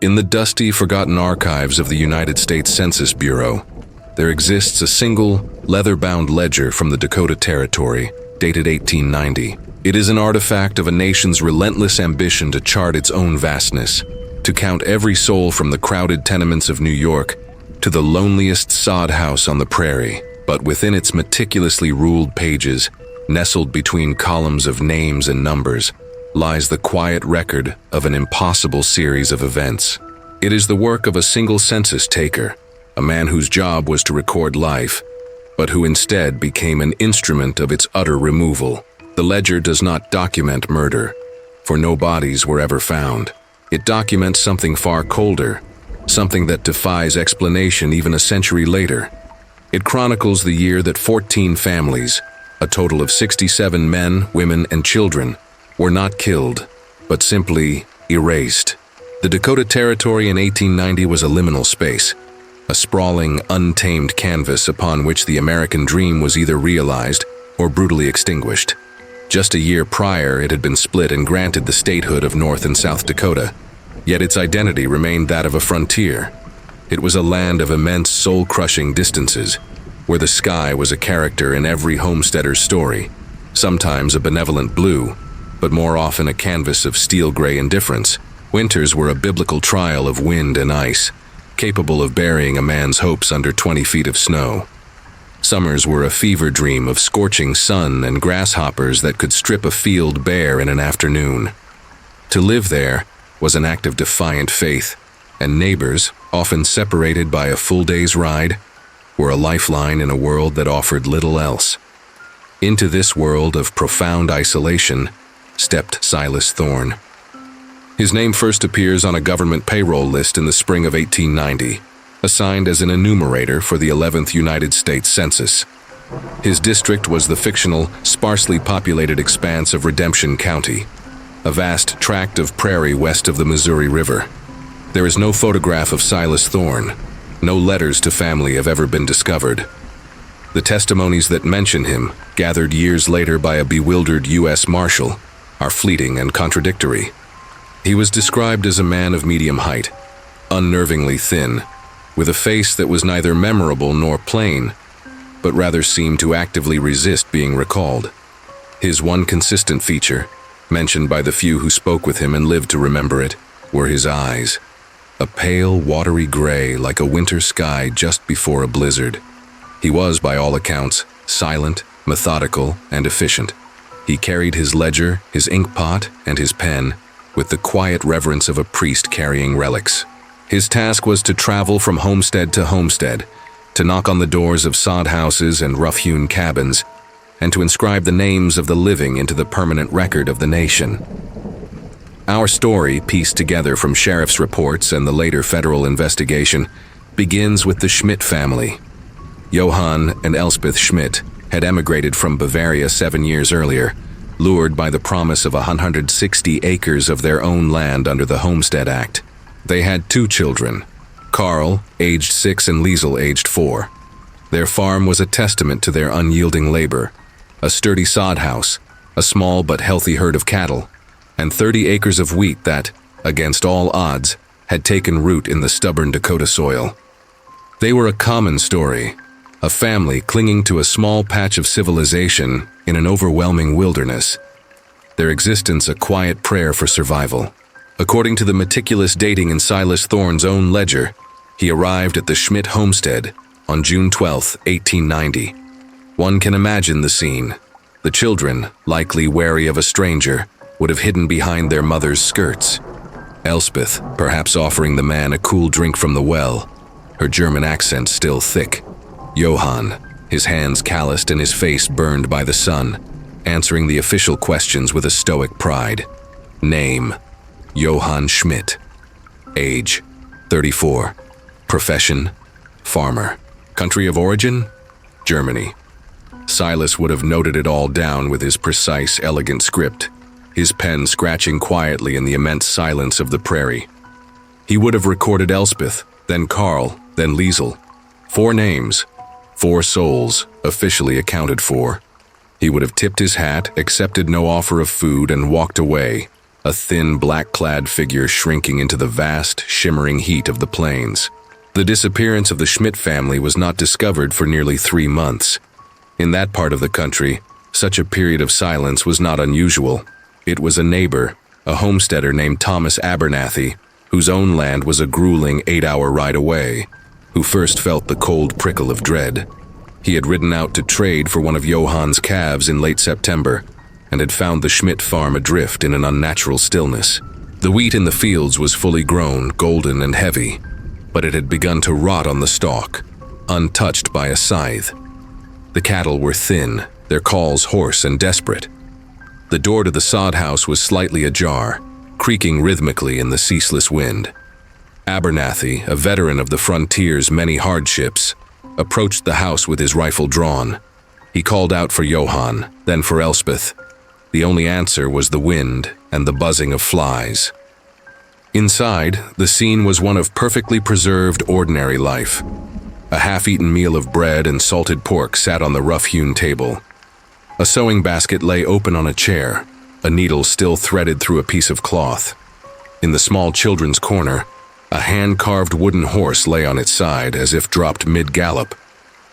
In the dusty, forgotten archives of the United States Census Bureau, there exists a single, leather-bound ledger from the Dakota Territory, dated 1890. It is an artifact of a nation's relentless ambition to chart its own vastness, to count every soul from the crowded tenements of New York to the loneliest sod house on the prairie. But within its meticulously ruled pages, nestled between columns of names and numbers, lies the quiet record of an impossible series of events. It is the work of a single census taker, a man whose job was to record life, but who instead became an instrument of its utter removal. The ledger does not document murder, for no bodies were ever found. It documents something far colder, something that defies explanation even a century later. It chronicles the year that 14 families, a total of 67 men, women, and children, were not killed, but simply erased. The Dakota Territory in 1890 was a liminal space, a sprawling, untamed canvas upon which the American dream was either realized or brutally extinguished. Just a year prior, it had been split and granted the statehood of North and South Dakota, yet its identity remained that of a frontier. It was a land of immense, soul-crushing distances, where the sky was a character in every homesteader's story, sometimes a benevolent blue, but more often a canvas of steel-gray indifference. Winters were a biblical trial of wind and ice, capable of burying a man's hopes under 20 feet of snow. Summers were a fever dream of scorching sun and grasshoppers that could strip a field bare in an afternoon. To live there was an act of defiant faith, and neighbors, often separated by a full day's ride, were a lifeline in a world that offered little else. Into this world of profound isolation stepped Silas Thorne. His name first appears on a government payroll list in the spring of 1890, assigned as an enumerator for the 11th United States Census. His district was the fictional, sparsely populated expanse of Redemption County, a vast tract of prairie west of the Missouri River. There is no photograph of Silas Thorne. No letters to family have ever been discovered. The testimonies that mention him, gathered years later by a bewildered U.S. Marshal, are fleeting and contradictory. He was described as a man of medium height, unnervingly thin, with a face that was neither memorable nor plain, but rather seemed to actively resist being recalled. His one consistent feature, mentioned by the few who spoke with him and lived to remember it, were his eyes, a pale, watery gray like a winter sky just before a blizzard. He was, by all accounts, silent, methodical, and efficient. He carried his ledger, his inkpot, and his pen with the quiet reverence of a priest carrying relics. His task was to travel from homestead to homestead, to knock on the doors of sod houses and rough-hewn cabins, and to inscribe the names of the living into the permanent record of the nation. Our story, pieced together from sheriff's reports and the later federal investigation, begins with the Schmidt family. Johann and Elspeth Schmidt had emigrated from Bavaria 7 years earlier, lured by the promise of 160 acres of their own land under the Homestead Act. They had 2 children, Carl, aged 6, and Liesel, aged 4. Their farm was a testament to their unyielding labor, a sturdy sod house, a small but healthy herd of cattle, and 30 acres of wheat that, against all odds, had taken root in the stubborn Dakota soil. They were a common story, a family clinging to a small patch of civilization in an overwhelming wilderness, their existence a quiet prayer for survival. According to the meticulous dating in Silas Thorne's own ledger, he arrived at the Schmidt homestead on June 12, 1890. One can imagine the scene. The children, likely wary of a stranger, would have hidden behind their mother's skirts. Elspeth, perhaps offering the man a cool drink from the well, her German accent still thick. Johann, his hands calloused and his face burned by the sun, answering the official questions with a stoic pride. Name: Johann Schmidt. Age: 34. Profession: farmer. Country of origin: Germany. Silas would have noted it all down with his precise, elegant script, his pen scratching quietly in the immense silence of the prairie. He would have recorded Elspeth, then Carl, then Liesel. 4 names, 4 souls, officially accounted for. He would have tipped his hat, accepted no offer of food, and walked away, a thin, black-clad figure shrinking into the vast, shimmering heat of the plains. The disappearance of the Schmidt family was not discovered for nearly 3 months. In that part of the country, such a period of silence was not unusual. It was a neighbor, a homesteader named Thomas Abernathy, whose own land was a grueling 8-hour ride away, who first felt the cold prickle of dread. He had ridden out to trade for one of Johann's calves in late September, and had found the Schmidt farm adrift in an unnatural stillness. The wheat in the fields was fully grown, golden and heavy, but it had begun to rot on the stalk, untouched by a scythe. The cattle were thin, their calls hoarse and desperate. The door to the sod house was slightly ajar, creaking rhythmically in the ceaseless wind. Abernathy, a veteran of the frontier's many hardships, approached the house with his rifle drawn. He called out for Johann, then for Elspeth. The only answer was the wind and the buzzing of flies. Inside, the scene was one of perfectly preserved, ordinary life. A half-eaten meal of bread and salted pork sat on the rough-hewn table. A sewing basket lay open on a chair, a needle still threaded through a piece of cloth. In the small children's corner, a hand-carved wooden horse lay on its side as if dropped mid-gallop.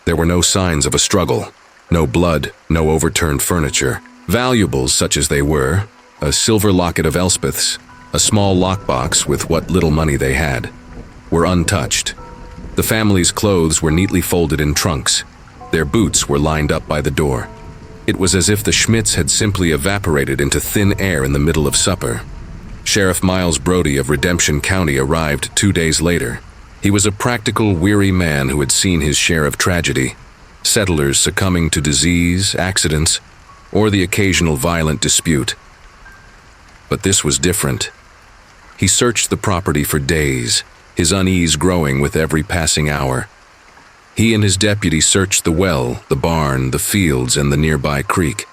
There were no signs of a struggle, no blood, no overturned furniture. Valuables such as they were, a silver locket of Elspeth's, a small lockbox with what little money they had, were untouched. The family's clothes were neatly folded in trunks. Their boots were lined up by the door. It was as if the Schmidts had simply evaporated into thin air in the middle of supper. Sheriff Miles Brody of Redemption County arrived 2 days later. He was a practical, weary man who had seen his share of tragedy, settlers succumbing to disease, accidents, or the occasional violent dispute. But this was different. He searched the property for days, his unease growing with every passing hour. He and his deputy searched the well, the barn, the fields, and the nearby creek.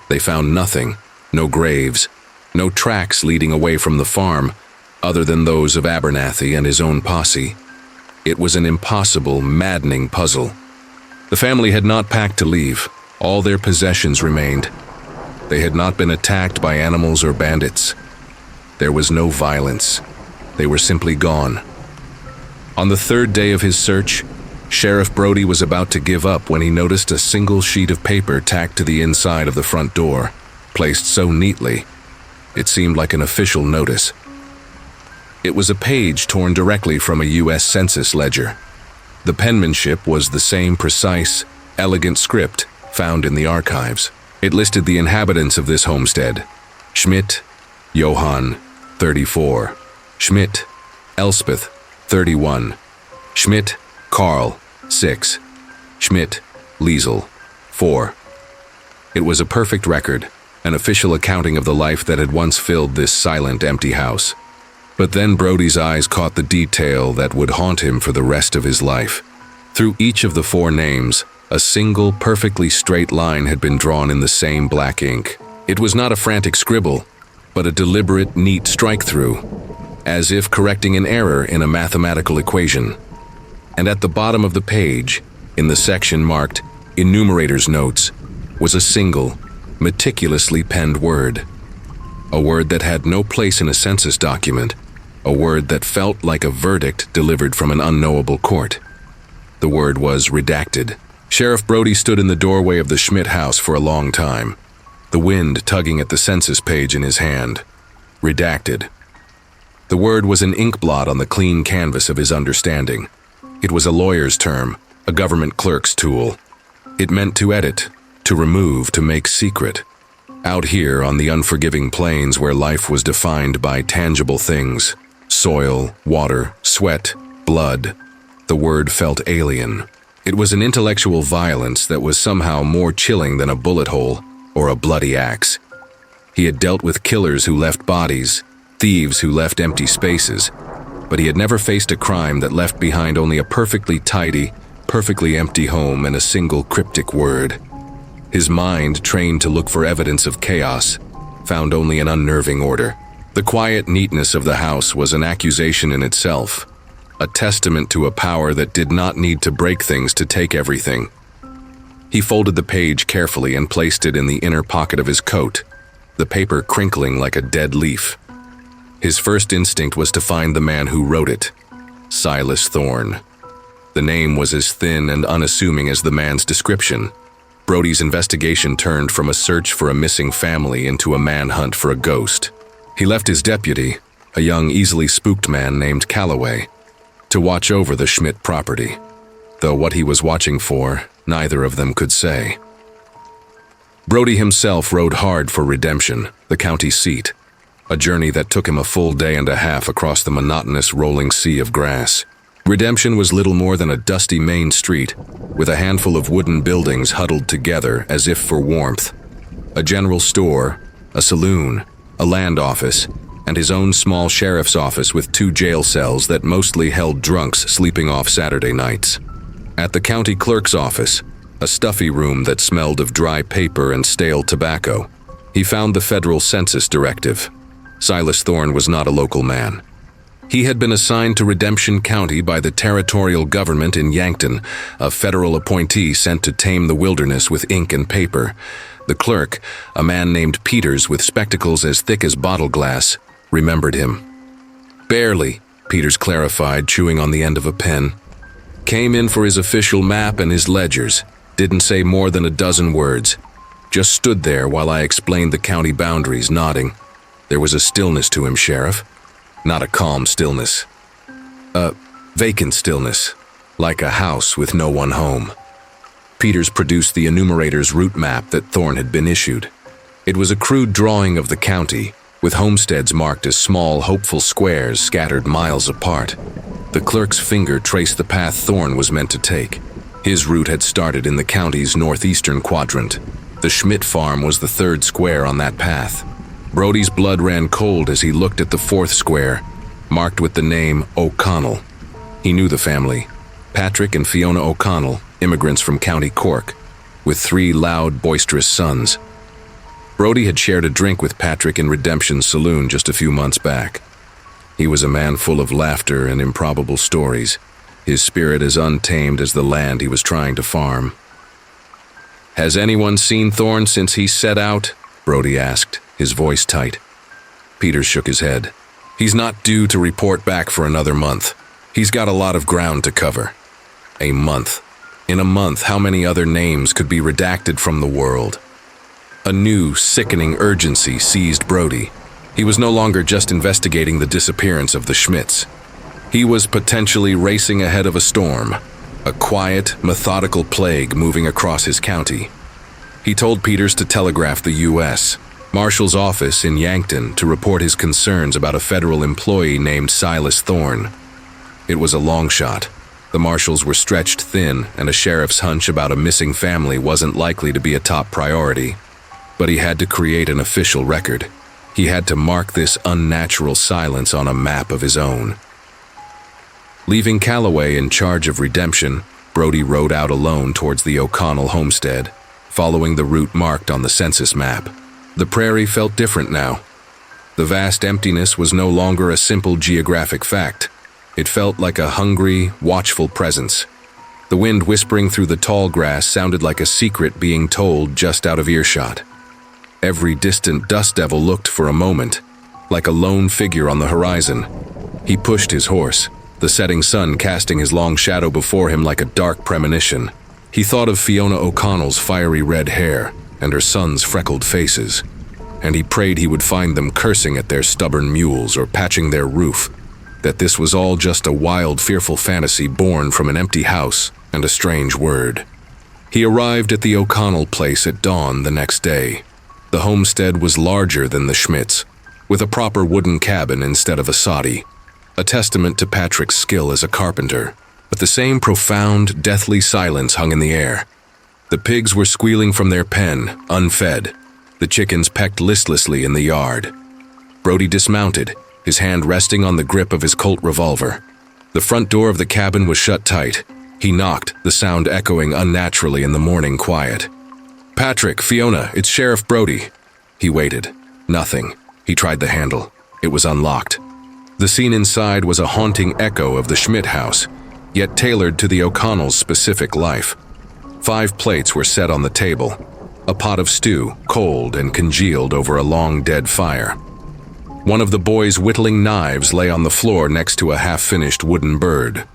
They found nothing, no graves, no tracks leading away from the farm, other than those of Abernathy and his own posse. It was an impossible, maddening puzzle. The family had not packed to leave. All their possessions remained. They had not been attacked by animals or bandits. There was no violence. They were simply gone. On the 3rd day of his search, Sheriff Brody was about to give up when he noticed a single sheet of paper tacked to the inside of the front door, placed so neatly, it seemed like an official notice. It was a page torn directly from a U.S. Census ledger. The penmanship was the same precise, elegant script found in the archives. It listed the inhabitants of this homestead: Schmidt, Johann, 34; Schmidt, Elspeth, 31; Schmidt, Karl, 6; Schmidt, Liesel, 4. It was a perfect record, an official accounting of the life that had once filled this silent, empty house. But then Brody's eyes caught the detail that would haunt him for the rest of his life. Through each of the 4 names, a single, perfectly straight line had been drawn in the same black ink. It was not a frantic scribble, but a deliberate, neat strike-through, as if correcting an error in a mathematical equation. And at the bottom of the page, in the section marked Enumerator's Notes, was a single, meticulously penned word. A word that had no place in a census document, a word that felt like a verdict delivered from an unknowable court. The word was redacted. Sheriff Brody stood in the doorway of the Schmidt house for a long time, the wind tugging at the census page in his hand. Redacted. The word was an ink blot on the clean canvas of his understanding. It was a lawyer's term, a government clerk's tool. It meant to edit, to remove, to make secret. Out here on the unforgiving plains where life was defined by tangible things, soil, water, sweat, blood, the word felt alien. It was an intellectual violence that was somehow more chilling than a bullet hole or a bloody axe. He had dealt with killers who left bodies, thieves who left empty spaces, but he had never faced a crime that left behind only a perfectly tidy, perfectly empty home and a single cryptic word. His mind, trained to look for evidence of chaos, found only an unnerving order. The quiet neatness of the house was an accusation in itself, a testament to a power that did not need to break things to take everything. He folded the page carefully and placed it in the inner pocket of his coat, the paper crinkling like a dead leaf. His first instinct was to find the man who wrote it, Silas Thorne. The name was as thin and unassuming as the man's description. Brody's investigation turned from a search for a missing family into a manhunt for a ghost. He left his deputy, a young, easily spooked man named Calloway, to watch over the Schmidt property, though what he was watching for, neither of them could say. Brody himself rode hard for Redemption, the county seat, a journey that took him a full day and a half across the monotonous rolling sea of grass. Redemption was little more than a dusty main street, with a handful of wooden buildings huddled together as if for warmth. A general store, a saloon, a land office, and his own small sheriff's office with 2 jail cells that mostly held drunks sleeping off Saturday nights. At the county clerk's office, a stuffy room that smelled of dry paper and stale tobacco, he found the federal Census directive. Silas Thorne was not a local man. He had been assigned to Redemption County by the territorial government in Yankton, a federal appointee sent to tame the wilderness with ink and paper. The clerk, a man named Peters with spectacles as thick as bottle glass, remembered him. Barely, Peters clarified, chewing on the end of a pen. Came in for his official map and his ledgers. Didn't say more than a dozen words. Just stood there while I explained the county boundaries, nodding. There was a stillness to him, Sheriff. Not a calm stillness. A vacant stillness, like a house with no one home. Peters produced the enumerator's route map that Thorne had been issued. It was a crude drawing of the county, with homesteads marked as small, hopeful squares scattered miles apart. The clerk's finger traced the path Thorne was meant to take. His route had started in the county's northeastern quadrant. The Schmidt farm was the 3rd square on that path. Brody's blood ran cold as he looked at the 4th square, marked with the name O'Connell. He knew the family, Patrick and Fiona O'Connell, immigrants from County Cork, with 3 loud, boisterous sons. Brody had shared a drink with Patrick in Redemption's saloon just a few months back. He was a man full of laughter and improbable stories, his spirit as untamed as the land he was trying to farm. "Has anyone seen Thorne since he set out?" Brody asked, his voice tight. Peters shook his head. "He's not due to report back for another month. He's got a lot of ground to cover." A month. In a month, how many other names could be redacted from the world? A new, sickening urgency seized Brody. He was no longer just investigating the disappearance of the Schmidts. He was potentially racing ahead of a storm, a quiet, methodical plague moving across his county. He told Peters to telegraph the U.S. Marshal's office in Yankton to report his concerns about a federal employee named Silas Thorne. It was a long shot. The marshals were stretched thin, and a sheriff's hunch about a missing family wasn't likely to be a top priority. But he had to create an official record. He had to mark this unnatural silence on a map of his own. Leaving Calloway in charge of Redemption, Brody rode out alone towards the O'Connell homestead, following the route marked on the census map. The prairie felt different now. The vast emptiness was no longer a simple geographic fact. It felt like a hungry, watchful presence. The wind whispering through the tall grass sounded like a secret being told just out of earshot. Every distant dust devil looked for a moment, like a lone figure on the horizon. He pushed his horse, the setting sun casting his long shadow before him like a dark premonition. He thought of Fiona O'Connell's fiery red hair and her sons' freckled faces, and he prayed he would find them cursing at their stubborn mules or patching their roof, that this was all just a wild, fearful fantasy born from an empty house and a strange word. He arrived at the O'Connell place at dawn the next day. The homestead was larger than the Schmidts, with a proper wooden cabin instead of a soddy, a testament to Patrick's skill as a carpenter. But the same profound, deathly silence hung in the air. The pigs were squealing from their pen, unfed. The chickens pecked listlessly in the yard. Brody dismounted, his hand resting on the grip of his Colt revolver. The front door of the cabin was shut tight. He knocked, the sound echoing unnaturally in the morning quiet. "Patrick, Fiona, it's Sheriff Brody." He waited. Nothing. He tried the handle. It was unlocked. The scene inside was a haunting echo of the Schmidt house, yet tailored to the O'Connell's specific life. 5 plates were set on the table, a pot of stew, cold and congealed over a long dead fire. One of the boy's whittling knives lay on the floor next to a half-finished wooden bird.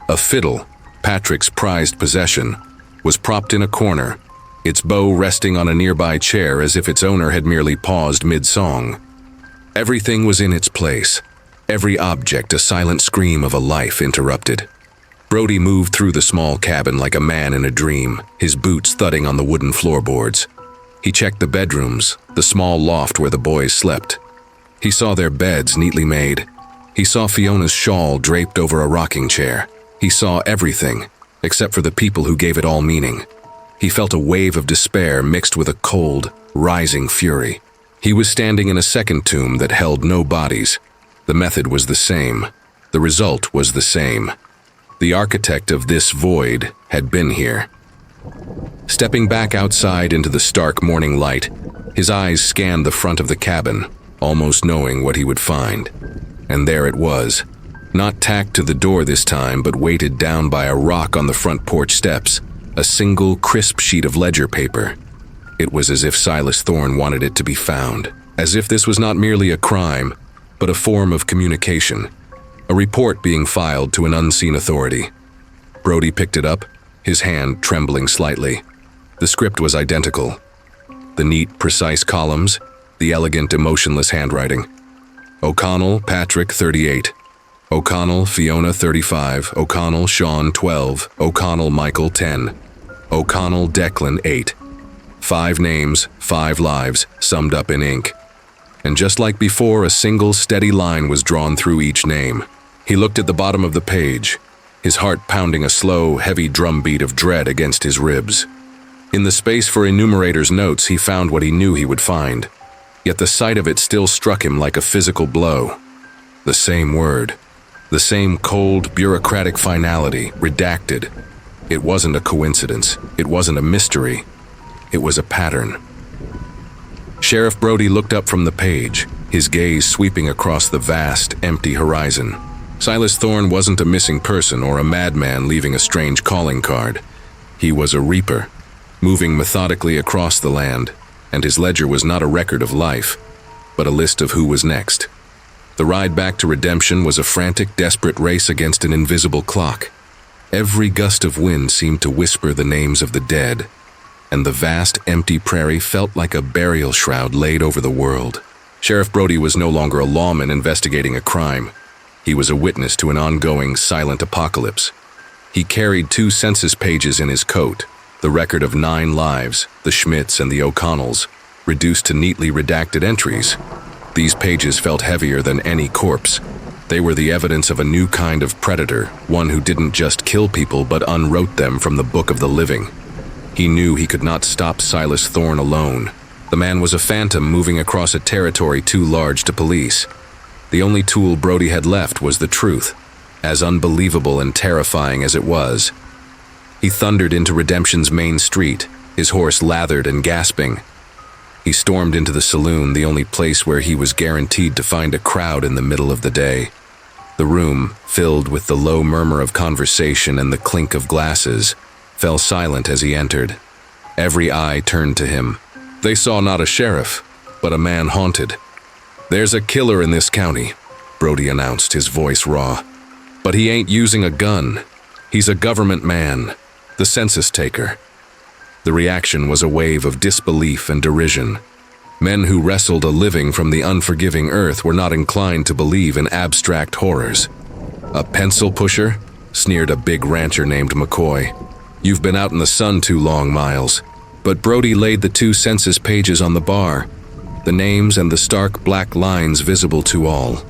A fiddle, Patrick's prized possession, was propped in a corner, its bow resting on a nearby chair as if its owner had merely paused mid-song. Everything was in its place, every object a silent scream of a life interrupted. Brody moved through the small cabin like a man in a dream, his boots thudding on the wooden floorboards. He checked the bedrooms, the small loft where the boys slept. He saw their beds neatly made. He saw Fiona's shawl draped over a rocking chair. He saw everything, except for the people who gave it all meaning. He felt a wave of despair mixed with a cold, rising fury. He was standing in a second tomb that held no bodies. The method was the same. The result was the same. The architect of this void had been here. Stepping back outside into the stark morning light, his eyes scanned the front of the cabin, almost knowing what he would find. And there it was, not tacked to the door this time, but weighted down by a rock on the front porch steps, a single crisp sheet of ledger paper. It was as if Silas Thorne wanted it to be found, as if this was not merely a crime, but a form of communication, a report being filed to an unseen authority. Brody picked it up, his hand trembling slightly. The script was identical. The neat, precise columns, the elegant, emotionless handwriting. O'Connell, Patrick, 38. O'Connell, Fiona, 35. O'Connell, Sean, 12. O'Connell, Michael, 10. O'Connell, Declan, 8. 5 names, 5 lives, summed up in ink. And just like before, a single steady line was drawn through each name. He looked at the bottom of the page, his heart pounding a slow, heavy drumbeat of dread against his ribs. In the space for enumerator's notes, he found what he knew he would find. Yet the sight of it still struck him like a physical blow. The same word. The same cold, bureaucratic finality, redacted. It wasn't a coincidence. It wasn't a mystery. It was a pattern. Sheriff Brody looked up from the page, his gaze sweeping across the vast, empty horizon. Silas Thorne wasn't a missing person or a madman leaving a strange calling card. He was a reaper, moving methodically across the land, and his ledger was not a record of life, but a list of who was next. The ride back to redemption was a frantic, desperate race against an invisible clock. Every gust of wind seemed to whisper the names of the dead, and the vast, empty prairie felt like a burial shroud laid over the world. Sheriff Brody was no longer a lawman investigating a crime. He was a witness to an ongoing, silent apocalypse. He carried 2 census pages in his coat, the record of 9 lives, the Schmidts and the O'Connells, reduced to neatly redacted entries. These pages felt heavier than any corpse. They were the evidence of a new kind of predator, one who didn't just kill people but unwrote them from the book of the living. He knew he could not stop Silas Thorne alone. The man was a phantom moving across a territory too large to police. The only tool Brody had left was the truth, as unbelievable and terrifying as it was. He thundered into Redemption's main street, his horse lathered and gasping. He stormed into the saloon, the only place where he was guaranteed to find a crowd in the middle of the day. The room, filled with the low murmur of conversation and the clink of glasses, fell silent as he entered. Every eye turned to him. They saw not a sheriff, but a man haunted. "There's a killer in this county," Brody announced, his voice raw. "But he ain't using a gun. He's a government man, the census taker." The reaction was a wave of disbelief and derision. Men who wrestled a living from the unforgiving earth were not inclined to believe in abstract horrors. "A pencil pusher?" sneered a big rancher named McCoy. "You've been out in the sun too long, Miles." But Brody laid the 2 census pages on the bar, the names and the stark black lines visible to all.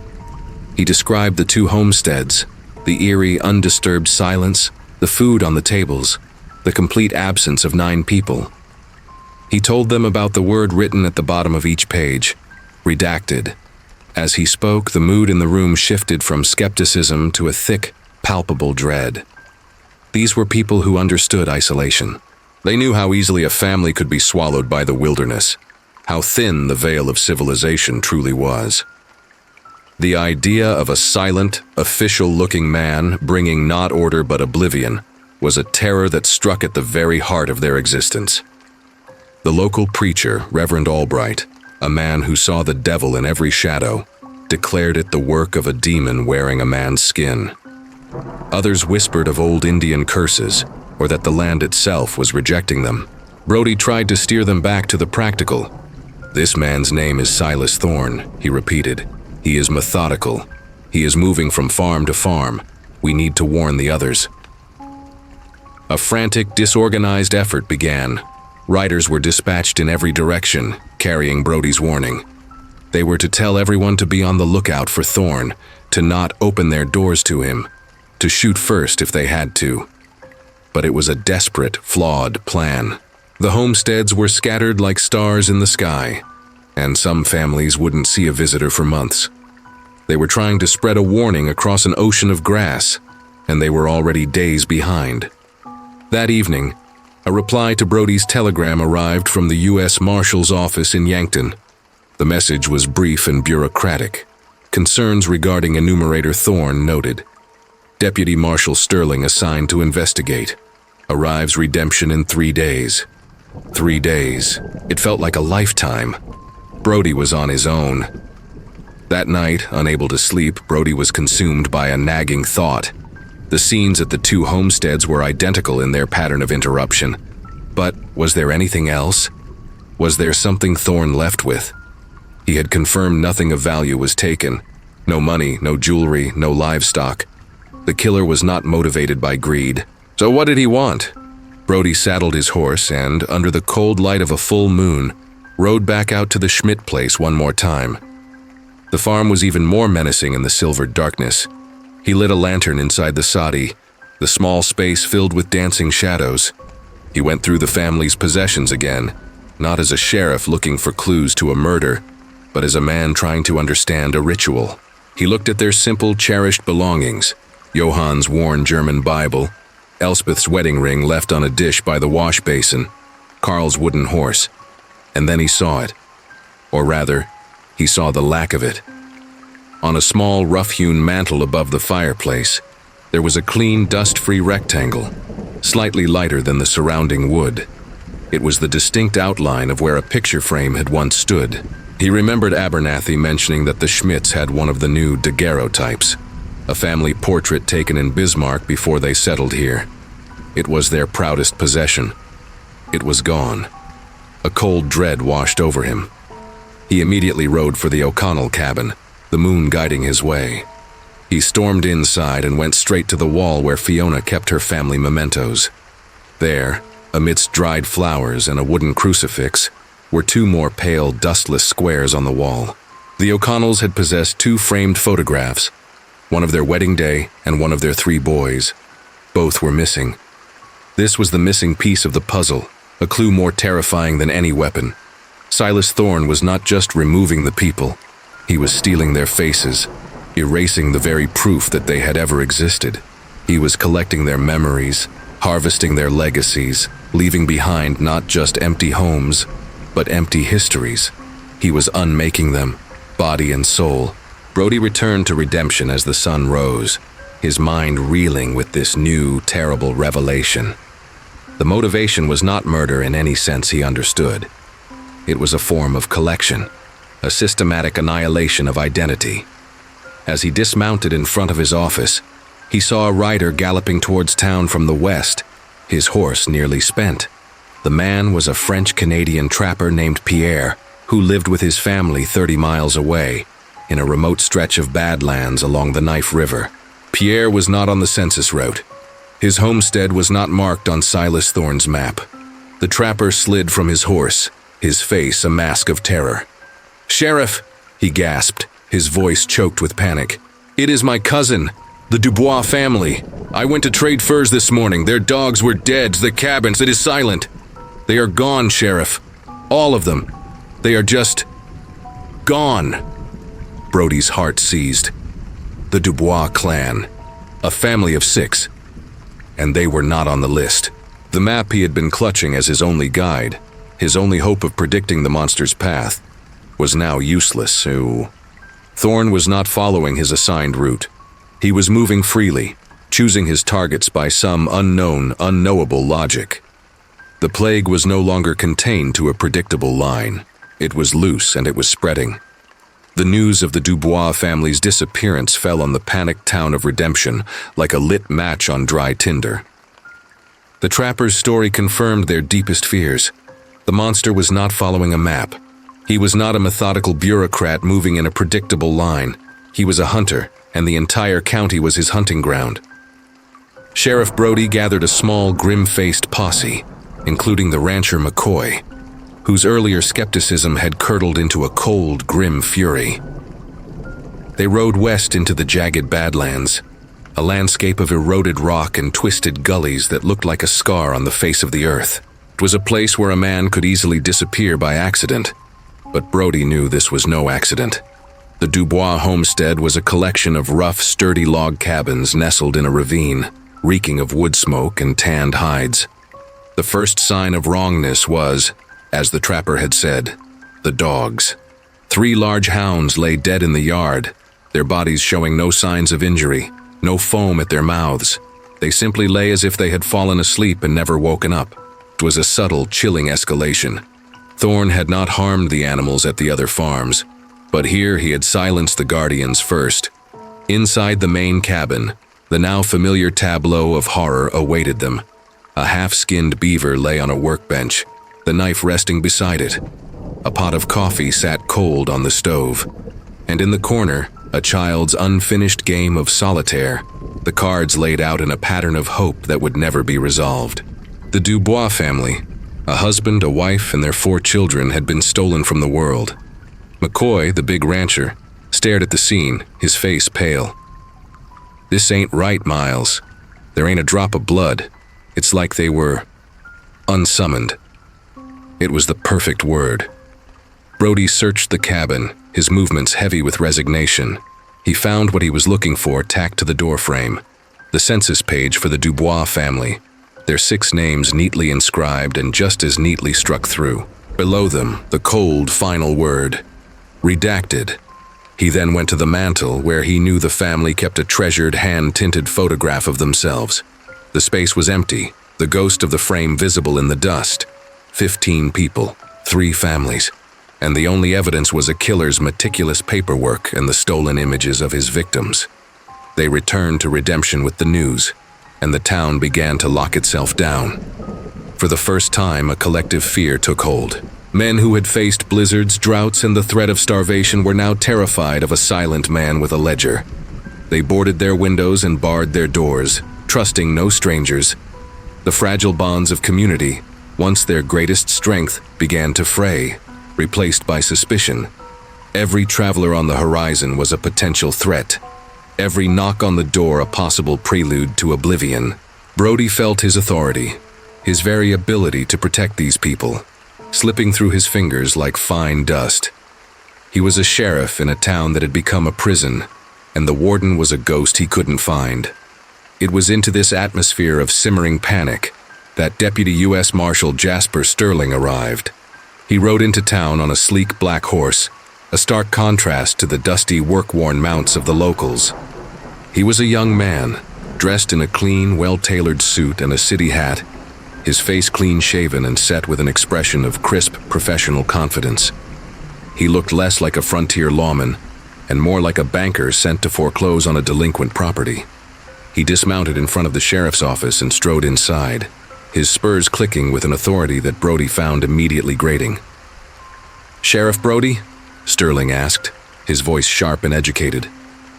He described the 2 homesteads, the eerie, undisturbed silence, the food on the tables, the complete absence of 9 people. He told them about the word written at the bottom of each page, redacted. As he spoke, the mood in the room shifted from skepticism to a thick, palpable dread. These were people who understood isolation. They knew how easily a family could be swallowed by the wilderness, how thin the veil of civilization truly was. The idea of a silent, official-looking man bringing not order but oblivion was a terror that struck at the very heart of their existence. The local preacher, Reverend Albright, a man who saw the devil in every shadow, declared it the work of a demon wearing a man's skin. Others whispered of old Indian curses, or that the land itself was rejecting them. Brody tried to steer them back to the practical. "This man's name is Silas Thorne," he repeated. "He is methodical. He is moving from farm to farm. We need to warn the others." A frantic, disorganized effort began. Riders were dispatched in every direction, carrying Brody's warning. They were to tell everyone to be on the lookout for Thorne, to not open their doors to him, to shoot first if they had to. But it was a desperate, flawed plan. The homesteads were scattered like stars in the sky, and some families wouldn't see a visitor for months. They were trying to spread a warning across an ocean of grass, and they were already days behind. That evening, a reply to Brody's telegram arrived from the U.S. Marshal's office in Yankton. The message was brief and bureaucratic. Concerns regarding enumerator Thorne noted. Deputy Marshal Sterling assigned to investigate. Arrives redemption in 3 days. 3 days. It felt like a lifetime. Brody was on his own. That night, unable to sleep, Brody was consumed by a nagging thought. The scenes at the 2 homesteads were identical in their pattern of interruption. But was there anything else? Was there something Thorne left with? He had confirmed nothing of value was taken. No money, no jewelry, no livestock. The killer was not motivated by greed. So what did he want? Brody saddled his horse and, under the cold light of a full moon, rode back out to the Schmidt place one more time. The farm was even more menacing in the silvered darkness. He lit a lantern inside the soddy, the small space filled with dancing shadows. He went through the family's possessions again, not as a sheriff looking for clues to a murder, but as a man trying to understand a ritual. He looked at their simple, cherished belongings: Johann's worn German Bible, Elspeth's wedding ring left on a dish by the wash basin, Carl's wooden horse. And then he saw it. Or rather, he saw the lack of it. On a small, rough-hewn mantel above the fireplace, there was a clean, dust-free rectangle, slightly lighter than the surrounding wood. It was the distinct outline of where a picture frame had once stood. He remembered Abernathy mentioning that the Schmidts had one of the new daguerreotypes, a family portrait taken in Bismarck before they settled here. It was their proudest possession. It was gone. A cold dread washed over him. He immediately rode for the O'Connell cabin, the moon guiding his way. He stormed inside and went straight to the wall where Fiona kept her family mementos. There, amidst dried flowers and a wooden crucifix, were 2 more pale, dustless squares on the wall. The O'Connells had possessed 2 framed photographs, one of their wedding day and one of their 3 boys. Both were missing. This was the missing piece of the puzzle, a clue more terrifying than any weapon. Silas Thorne was not just removing the people. He was stealing their faces, erasing the very proof that they had ever existed. He was collecting their memories, harvesting their legacies, leaving behind not just empty homes, but empty histories. He was unmaking them, body and soul. Brody returned to redemption as the sun rose, his mind reeling with this new, terrible revelation. The motivation was not murder in any sense he understood. It was a form of collection, a systematic annihilation of identity. As he dismounted in front of his office, he saw a rider galloping towards town from the west, his horse nearly spent. The man was a French-Canadian trapper named Pierre, who lived with his family 30 miles away, in a remote stretch of badlands along the Knife River. Pierre was not on the census route. His homestead was not marked on Silas Thorne's map. The trapper slid from his horse, his face a mask of terror. "Sheriff," he gasped, his voice choked with panic. "It is my cousin, the Dubois family. I went to trade furs this morning. Their dogs were dead. The cabins, it is silent. They are gone, Sheriff. All of them. They are just gone." Brody's heart seized. The Dubois clan, a family of 6, and they were not on the list. The map he had been clutching as his only guide, his only hope of predicting the monster's path, was now useless. Thorne was not following his assigned route. He was moving freely, choosing his targets by some unknown, unknowable logic. The plague was no longer contained to a predictable line. It was loose and it was spreading. The news of the Dubois family's disappearance fell on the panicked town of Redemption like a lit match on dry tinder. The trapper's story confirmed their deepest fears. The monster was not following a map. He was not a methodical bureaucrat moving in a predictable line. He was a hunter, and the entire county was his hunting ground. Sheriff Brody gathered a small, grim-faced posse, including the rancher McCoy, whose earlier skepticism had curdled into a cold, grim fury. They rode west into the jagged Badlands, a landscape of eroded rock and twisted gullies that looked like a scar on the face of the earth. It was a place where a man could easily disappear by accident, but Brody knew this was no accident. The Dubois homestead was a collection of rough, sturdy log cabins nestled in a ravine, reeking of wood smoke and tanned hides. The first sign of wrongness was, as the trapper had said, the dogs. 3 large hounds lay dead in the yard, their bodies showing no signs of injury, no foam at their mouths. They simply lay as if they had fallen asleep and never woken up. It was a subtle, chilling escalation. Thorne had not harmed the animals at the other farms, but here he had silenced the guardians first. Inside the main cabin, the now familiar tableau of horror awaited them. A half-skinned beaver lay on a workbench, the knife resting beside it. A pot of coffee sat cold on the stove, and in the corner, a child's unfinished game of solitaire, the cards laid out in a pattern of hope that would never be resolved. The Dubois family, a husband, a wife, and their 4 children, had been stolen from the world. McCoy, the big rancher, stared at the scene, his face pale. "This ain't right, Miles. There ain't a drop of blood. It's like they were unsummoned." It was the perfect word. Brody searched the cabin, his movements heavy with resignation. He found what he was looking for tacked to the doorframe, the census page for the Dubois family, their 6 names neatly inscribed and just as neatly struck through. Below them, the cold, final word, redacted. He then went to the mantel where he knew the family kept a treasured hand-tinted photograph of themselves. The space was empty, the ghost of the frame visible in the dust. 15 people, 3 families, and the only evidence was a killer's meticulous paperwork and the stolen images of his victims. They returned to Redemption with the news, and the town began to lock itself down. For the first time, a collective fear took hold. Men who had faced blizzards, droughts, and the threat of starvation were now terrified of a silent man with a ledger. They boarded their windows and barred their doors, trusting no strangers. The fragile bonds of community, once their greatest strength, began to fray, replaced by suspicion. Every traveler on the horizon was a potential threat. Every knock on the door a possible prelude to oblivion. Brody felt his authority, his very ability to protect these people, slipping through his fingers like fine dust. He was a sheriff in a town that had become a prison, and the warden was a ghost he couldn't find. It was into this atmosphere of simmering panic that Deputy U.S. Marshal Jasper Sterling arrived. He rode into town on a sleek black horse, a stark contrast to the dusty, work-worn mounts of the locals. He was a young man, dressed in a clean, well-tailored suit and a city hat, his face clean-shaven and set with an expression of crisp, professional confidence. He looked less like a frontier lawman and more like a banker sent to foreclose on a delinquent property. He dismounted in front of the sheriff's office and strode inside, his spurs clicking with an authority that Brody found immediately grating. "Sheriff Brody?" Sterling asked, his voice sharp and educated.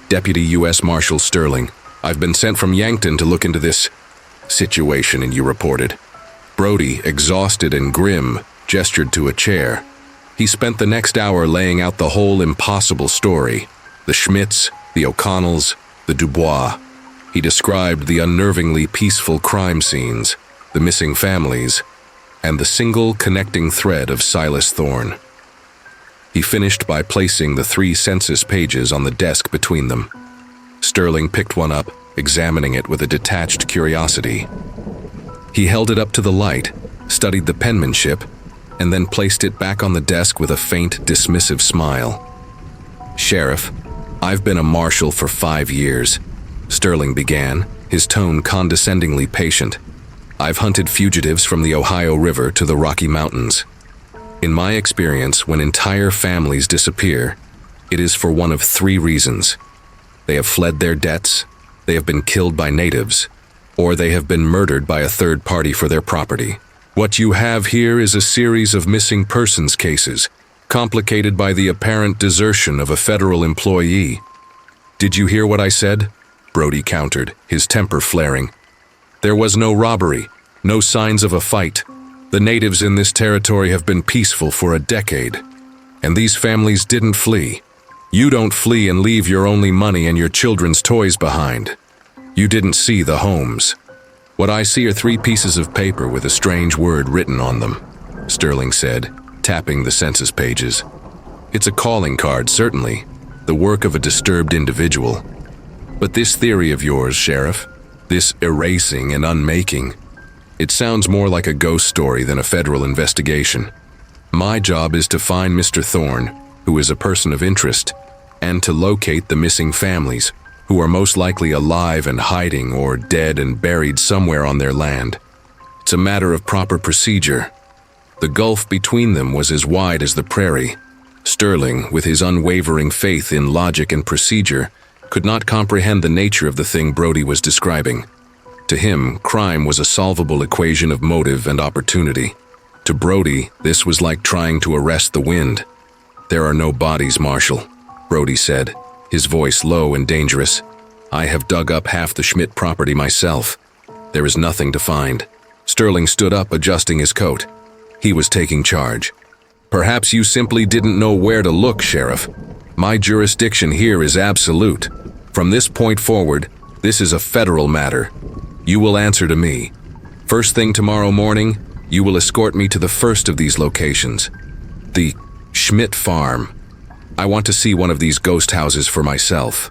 "Deputy U.S. Marshal Sterling. I've been sent from Yankton to look into this situation," and you reported. Brody, exhausted and grim, gestured to a chair. He spent the next hour laying out the whole impossible story. The Schmidts, the O'Connells, the Dubois. He described the unnervingly peaceful crime scenes, the missing families, and the single connecting thread of Silas Thorne. He finished by placing the 3 census pages on the desk between them. Sterling picked one up, examining it with a detached curiosity. He held it up to the light, studied the penmanship, and then placed it back on the desk with a faint, dismissive smile. "Sheriff, I've been a marshal for 5 years," Sterling began, his tone condescendingly patient. "I've hunted fugitives from the Ohio River to the Rocky Mountains. In my experience, when entire families disappear, it is for one of three reasons. They have fled their debts, they have been killed by natives, or they have been murdered by a third party for their property. What you have here is a series of missing persons cases, complicated by the apparent desertion of a federal employee. Did you hear what I said? Brody countered, his temper flaring. There was no robbery, no signs of a fight. The natives in this territory have been peaceful for a decade, and these families didn't flee. You don't flee and leave your only money and your children's toys behind. You didn't see the homes. What I see are 3 pieces of paper with a strange word written on them, Sterling said, tapping the census pages. It's a calling card, certainly, the work of a disturbed individual. But this theory of yours, Sheriff, this erasing and unmaking, it sounds more like a ghost story than a federal investigation. My job is to find Mr. Thorne, who is a person of interest, and to locate the missing families, who are most likely alive and hiding or dead and buried somewhere on their land. It's a matter of proper procedure. The gulf between them was as wide as the prairie. Sterling, with his unwavering faith in logic and procedure, could not comprehend the nature of the thing Brody was describing. To him, crime was a solvable equation of motive and opportunity. To Brody, this was like trying to arrest the wind. There are no bodies, Marshal, Brody said, his voice low and dangerous. I have dug up half the Schmidt property myself. There is nothing to find. Sterling stood up, adjusting his coat. He was taking charge. Perhaps you simply didn't know where to look, Sheriff. My jurisdiction here is absolute. From this point forward, this is a federal matter. You will answer to me. First thing tomorrow morning, you will escort me to the first of these locations, the Schmidt farm. I want to see one of these ghost houses for myself.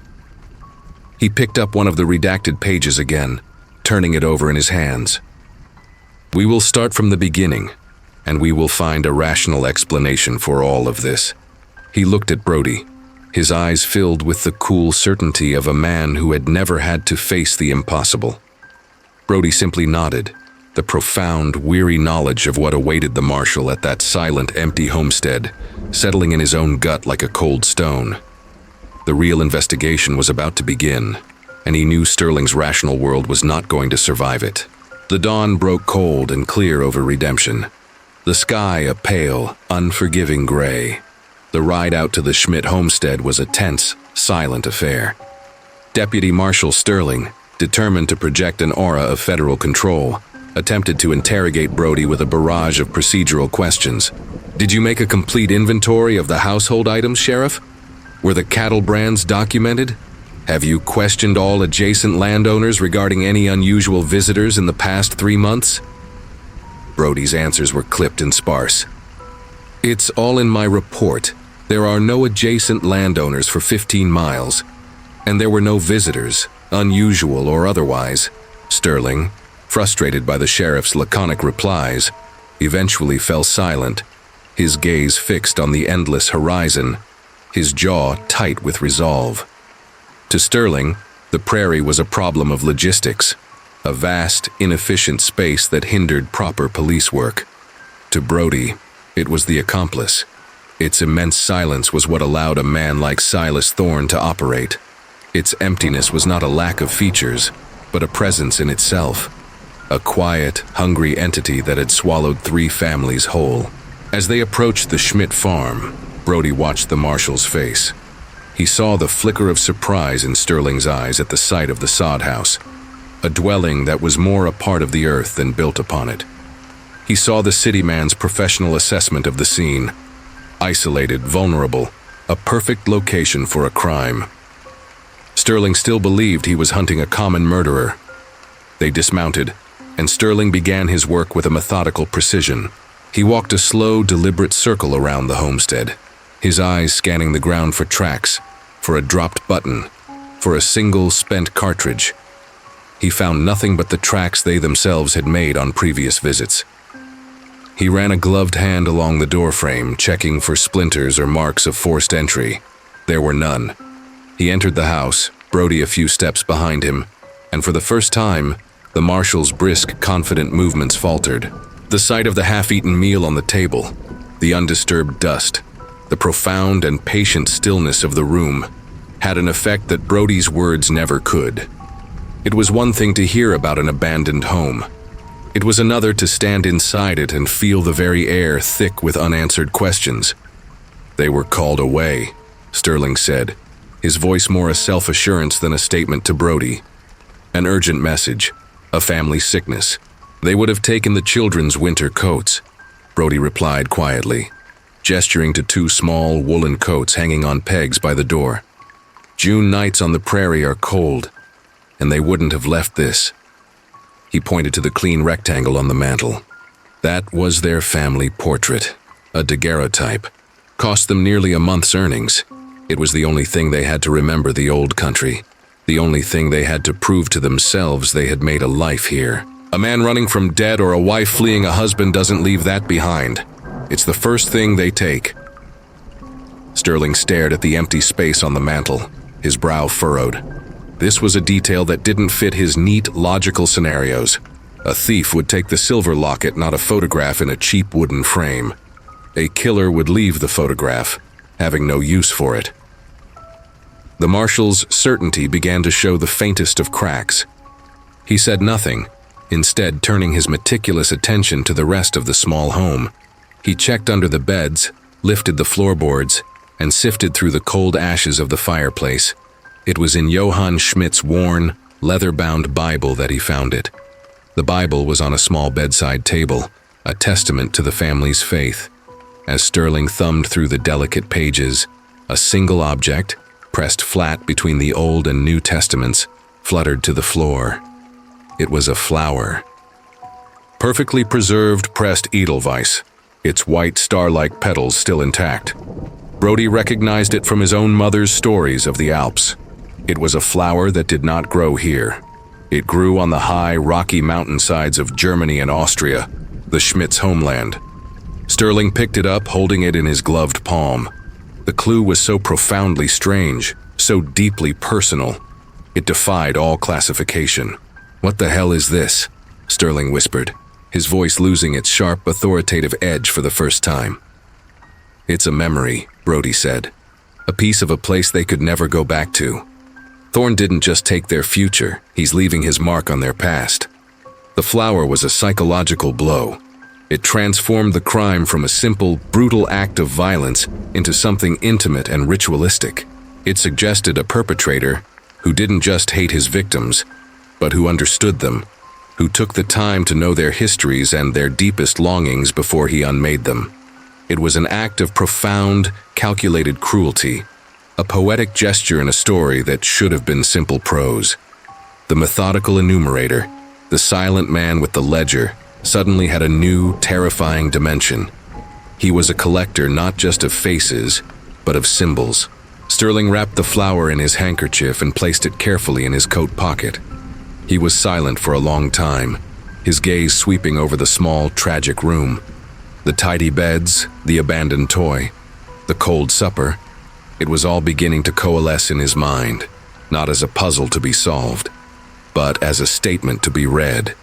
He picked up one of the redacted pages again, turning it over in his hands. We will start from the beginning, and we will find a rational explanation for all of this. He looked at Brody, his eyes filled with the cool certainty of a man who had never had to face the impossible. Brody simply nodded, the profound, weary knowledge of what awaited the marshal at that silent, empty homestead, settling in his own gut like a cold stone. The real investigation was about to begin, and he knew Sterling's rational world was not going to survive it. The dawn broke cold and clear over Redemption, the sky a pale, unforgiving gray. The ride out to the Schmidt homestead was a tense, silent affair. Deputy Marshal Sterling, determined to project an aura of federal control, attempted to interrogate Brody with a barrage of procedural questions. Did you make a complete inventory of the household items, Sheriff? Were the cattle brands documented? Have you questioned all adjacent landowners regarding any unusual visitors in the past 3 months? Brody's answers were clipped and sparse. It's all in my report. There are no adjacent landowners for 15 miles, and there were no visitors, unusual or otherwise. Sterling, frustrated by the sheriff's laconic replies, eventually fell silent, his gaze fixed on the endless horizon, his jaw tight with resolve. To Sterling, the prairie was a problem of logistics, a vast, inefficient space that hindered proper police work. To Brody, it was the accomplice. Its immense silence was what allowed a man like Silas Thorne to operate. Its emptiness was not a lack of features, but a presence in itself. A quiet, hungry entity that had swallowed 3 families whole. As they approached the Schmidt farm, Brody watched the marshal's face. He saw the flicker of surprise in Sterling's eyes at the sight of the sod house, a dwelling that was more a part of the earth than built upon it. He saw the city man's professional assessment of the scene. Isolated, vulnerable, a perfect location for a crime. Sterling still believed he was hunting a common murderer. They dismounted, and Sterling began his work with a methodical precision. He walked a slow, deliberate circle around the homestead, his eyes scanning the ground for tracks, for a dropped button, for a single spent cartridge. He found nothing but the tracks they themselves had made on previous visits. He ran a gloved hand along the doorframe, checking for splinters or marks of forced entry. There were none. He entered the house, Brody a few steps behind him, and for the first time, the marshal's brisk, confident movements faltered. The sight of the half-eaten meal on the table, the undisturbed dust, The profound and patient stillness of the room had an effect that Brody's words never could. It was one thing to hear about an abandoned home. It was another to stand inside it and feel the very air thick with unanswered questions. "They were called away," Sterling said, his voice more a self-assurance than a statement to Brody. "An urgent message, a family sickness. They would have taken the children's winter coats," Brody replied quietly, gesturing to two small woolen coats hanging on pegs by the door. "June nights on the prairie are cold, and they wouldn't have left this." He pointed to the clean rectangle on the mantel. That was their family portrait, a daguerreotype. Cost them nearly a month's earnings. It was the only thing they had to remember the old country, the only thing they had to prove to themselves they had made a life here. A man running from dead or a wife fleeing a husband doesn't leave that behind. It's the first thing they take. Sterling stared at the empty space on the mantel, his brow furrowed. This was a detail that didn't fit his neat, logical scenarios. A thief would take the silver locket, not a photograph in a cheap wooden frame. A killer would leave the photograph, having no use for it. The marshal's certainty began to show the faintest of cracks. He said nothing, instead turning his meticulous attention to the rest of the small home. He checked under the beds, lifted the floorboards, and sifted through the cold ashes of the fireplace. It was in Johann Schmidt's worn, leather-bound Bible that he found it. The Bible was on a small bedside table, a testament to the family's faith. As Sterling thumbed through the delicate pages, a single object, pressed flat between the Old and New Testaments, fluttered to the floor. It was a flower. Perfectly preserved pressed edelweiss, its white star-like petals still intact. Brody recognized it from his own mother's stories of the Alps. It was a flower that did not grow here. It grew on the high, rocky mountainsides of Germany and Austria, the Schmidt's homeland. Sterling picked it up, holding it in his gloved palm. The clue was so profoundly strange, so deeply personal. It defied all classification. "What the hell is this?" Sterling whispered, his voice losing its sharp, authoritative edge for the first time. "It's a memory," Brody said. "A piece of a place they could never go back to. Thorne didn't just take their future, he's leaving his mark on their past." The flower was a psychological blow. It transformed the crime from a simple, brutal act of violence into something intimate and ritualistic. It suggested a perpetrator who didn't just hate his victims, but who understood them, who took the time to know their histories and their deepest longings before he unmade them. It was an act of profound, calculated cruelty, a poetic gesture in a story that should have been simple prose. The methodical enumerator, the silent man with the ledger, suddenly had a new, terrifying dimension. He was a collector not just of faces, but of symbols. Sterling wrapped the flower in his handkerchief and placed it carefully in his coat pocket. He was silent for a long time, his gaze sweeping over the small, tragic room. The tidy beds, the abandoned toy, the cold supper. It was all beginning to coalesce in his mind, not as a puzzle to be solved, but as a statement to be read.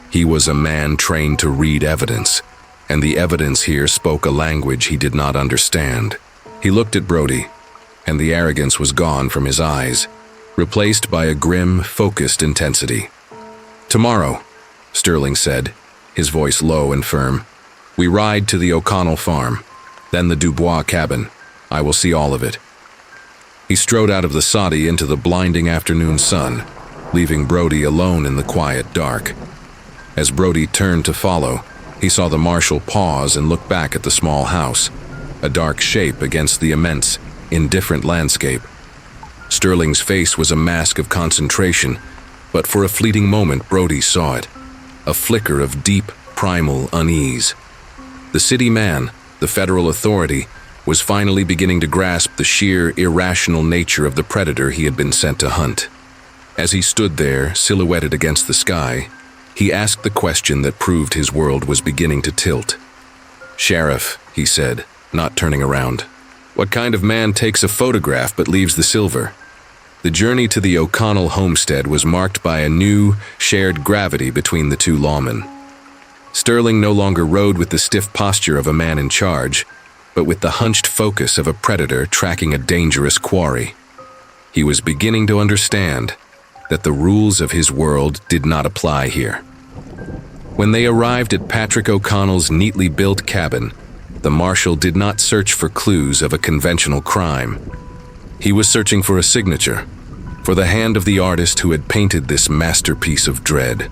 He was a man trained to read evidence, and the evidence here spoke a language he did not understand. He looked at Brody, and the arrogance was gone from his eyes, replaced by a grim, focused intensity. "Tomorrow," Sterling said, his voice low and firm, "we ride to the O'Connell farm, then the Dubois cabin. I will see all of it." He strode out of the soddy into the blinding afternoon sun, leaving Brody alone in the quiet dark. As Brody turned to follow, he saw the marshal pause and look back at the small house, a dark shape against the immense, indifferent landscape. Sterling's face was a mask of concentration, but for a fleeting moment Brody saw it, a flicker of deep, primal unease. The city man, the federal authority, was finally beginning to grasp the sheer, irrational nature of the predator he had been sent to hunt. As he stood there, silhouetted against the sky, he asked the question that proved his world was beginning to tilt. "Sheriff," he said, not turning around, "what kind of man takes a photograph but leaves the silver?" The journey to the O'Connell homestead was marked by a new, shared gravity between the two lawmen. Sterling no longer rode with the stiff posture of a man in charge. but with the hunched focus of a predator tracking a dangerous quarry. He was beginning to understand that the rules of his world did not apply here. When they arrived at Patrick O'Connell's neatly built cabin, the marshal did not search for clues of a conventional crime. He was searching for a signature, for the hand of the artist who had painted this masterpiece of dread.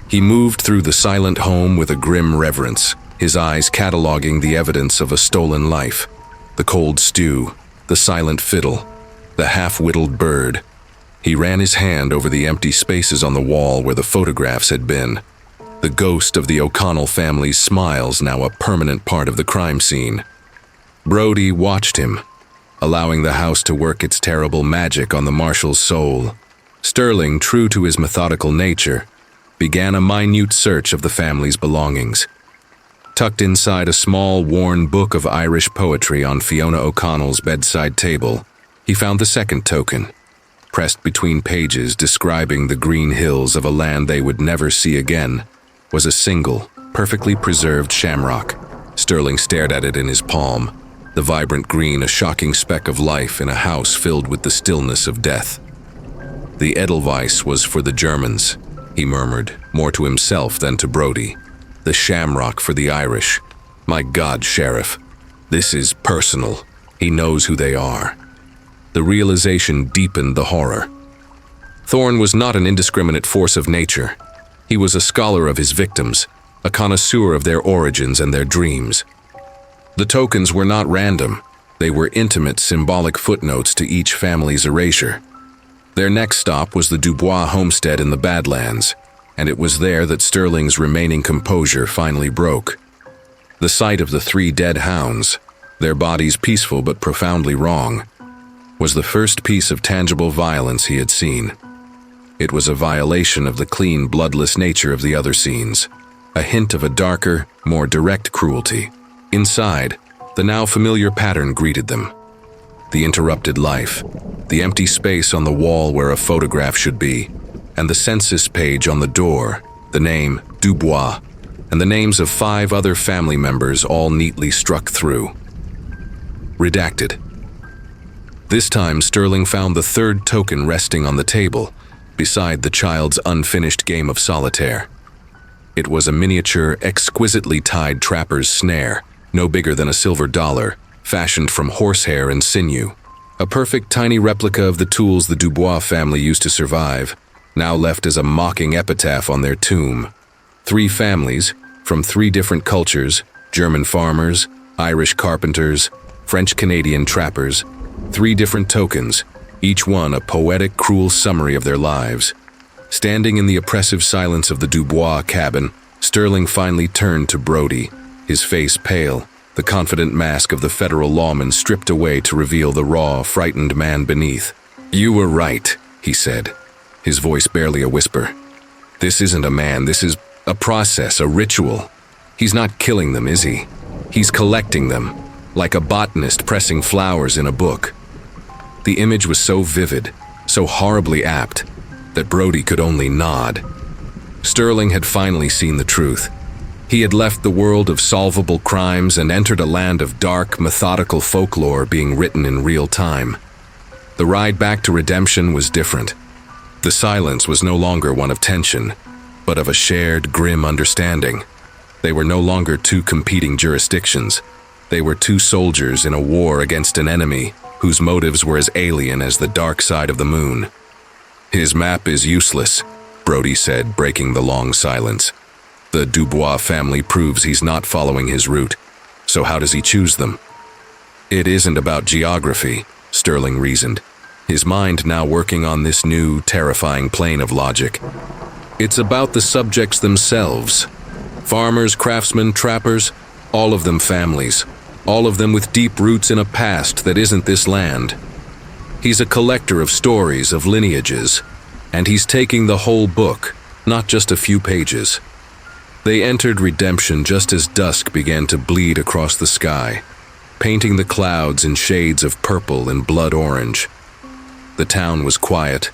He moved through the silent home with a grim reverence, his eyes cataloging the evidence of a stolen life: the cold stew, the silent fiddle, the half-whittled bird. He ran his hand over the empty spaces on the wall where the photographs had been. The ghost of the O'Connell family's smiles now a permanent part of the crime scene. Brody watched him, allowing the house to work its terrible magic on the marshal's soul. Sterling, true to his methodical nature, began a minute search of the family's belongings. Tucked inside a small, worn book of Irish poetry on Fiona O'Connell's bedside table, he found the second token, pressed between pages describing the green hills of a land they would never see again, was a single, perfectly preserved shamrock. Sterling stared at it in his palm, the vibrant green a shocking speck of life in a house filled with the stillness of death. The Edelweiss was for the Germans, he murmured, more to himself than to Brody. The shamrock for the Irish. My God, Sheriff, this is personal. He knows who they are. The realization deepened the horror. Thorne was not an indiscriminate force of nature. He was a scholar of his victims, a connoisseur of their origins and their dreams. The tokens were not random. They were intimate, symbolic footnotes to each family's erasure. Their next stop was the Dubois homestead in the Badlands, and it was there that Sterling's remaining composure finally broke. The sight of the 3 dead hounds, their bodies peaceful but profoundly wrong, was the first piece of tangible violence he had seen. It was a violation of the clean, bloodless nature of the other scenes, a hint of a darker, more direct cruelty. Inside, the now familiar pattern greeted them. The interrupted life, the empty space on the wall where a photograph should be, and the census page on the door, the name Dubois, and the names of 5 other family members all neatly struck through. Redacted. This time, Sterling found the 3rd token resting on the table, beside the child's unfinished game of solitaire. It was a miniature, exquisitely tied trapper's snare, no bigger than a silver dollar, fashioned from horsehair and sinew. A perfect tiny replica of the tools the Dubois family used to survive, now left as a mocking epitaph on their tomb. 3 families, from 3 different cultures, German farmers, Irish carpenters, French-Canadian trappers, 3 different tokens, each one a poetic, cruel summary of their lives. Standing in the oppressive silence of the Dubois cabin, Sterling finally turned to Brody, his face pale, the confident mask of the federal lawman stripped away to reveal the raw, frightened man beneath. "You were right," he said, his voice barely a whisper. "This isn't a man, this is a process, a ritual. He's not killing them, is he? He's collecting them, like a botanist pressing flowers in a book." The image was so vivid, so horribly apt, that Brody could only nod. Sterling had finally seen the truth. He had left the world of solvable crimes and entered a land of dark, methodical folklore being written in real time. The ride back to redemption was different. The silence was no longer one of tension, but of a shared, grim understanding. They were no longer 2 competing jurisdictions. They were 2 soldiers in a war against an enemy whose motives were as alien as the dark side of the moon. "His map is useless," Brody said, breaking the long silence. "The Dubois family proves he's not following his route, so how does he choose them?" "It isn't about geography," Sterling reasoned, his mind now working on this new, terrifying plane of logic. "It's about the subjects themselves. Farmers, craftsmen, trappers, all of them families. All of them with deep roots in a past that isn't this land. He's a collector of stories, of lineages, and he's taking the whole book, not just a few pages." They entered redemption just as dusk began to bleed across the sky, painting the clouds in shades of purple and blood orange. The town was quiet,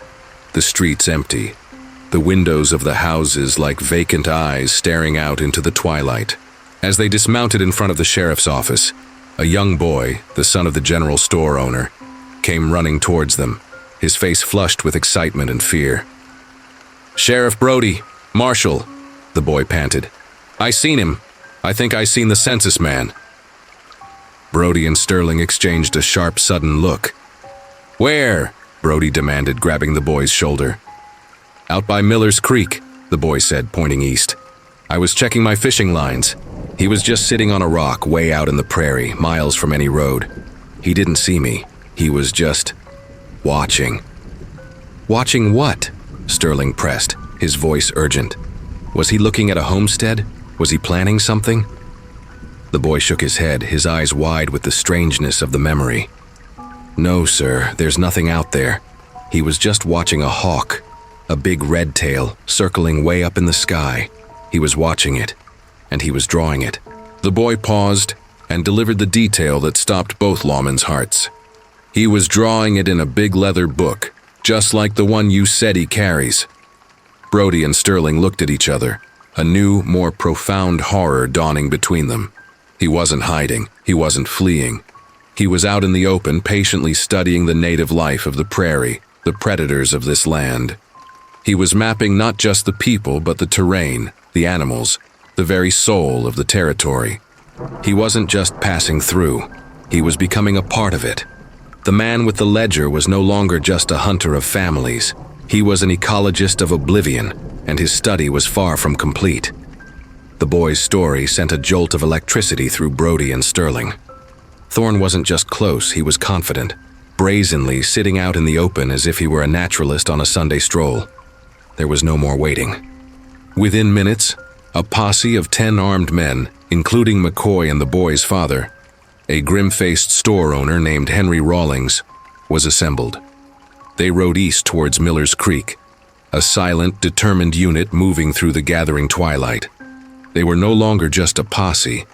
the streets empty, the windows of the houses like vacant eyes staring out into the twilight. As they dismounted in front of the sheriff's office, A young boy, the son of the general store owner, came running towards them, his face flushed with excitement and fear. "Sheriff Brody, Marshal," the boy panted. "I seen him. I think I seen the census man." Brody and Sterling exchanged a sharp, sudden look. "Where?" Brody demanded, grabbing the boy's shoulder. "Out by Miller's Creek," the boy said, pointing east. "I was checking my fishing lines. He was just sitting on a rock way out in the prairie, miles from any road. He didn't see me. He was just watching." "Watching what?" Sterling pressed, his voice urgent. Was he looking at a homestead? Was he planning something? The boy shook his head, his eyes wide with the strangeness of the memory. "No, sir, there's nothing out there. He was just watching a hawk, a big red tail, circling way up in the sky. He was watching it, and he was drawing it." The boy paused and delivered the detail that stopped both lawmen's hearts. "He was drawing it in a big leather book, just like the one you said he carries." Brody and Sterling looked at each other, a new, more profound horror dawning between them. He wasn't hiding, he wasn't fleeing. He was out in the open, patiently studying the native life of the prairie, the predators of this land. He was mapping not just the people, but the terrain, the animals, the very soul of the territory. He wasn't just passing through, he was becoming a part of it. The man with the ledger was no longer just a hunter of families. He was an ecologist of oblivion, and his study was far from complete. The boy's story sent a jolt of electricity through Brody and Sterling. Thorne wasn't just close, he was confident, brazenly sitting out in the open as if he were a naturalist on a Sunday stroll. There was no more waiting. Within minutes, a posse of 10 armed men, including McCoy and the boy's father, a grim-faced store owner named Henry Rawlings, was assembled. They rode east towards Miller's Creek, a silent, determined unit moving through the gathering twilight. They were no longer just a posse.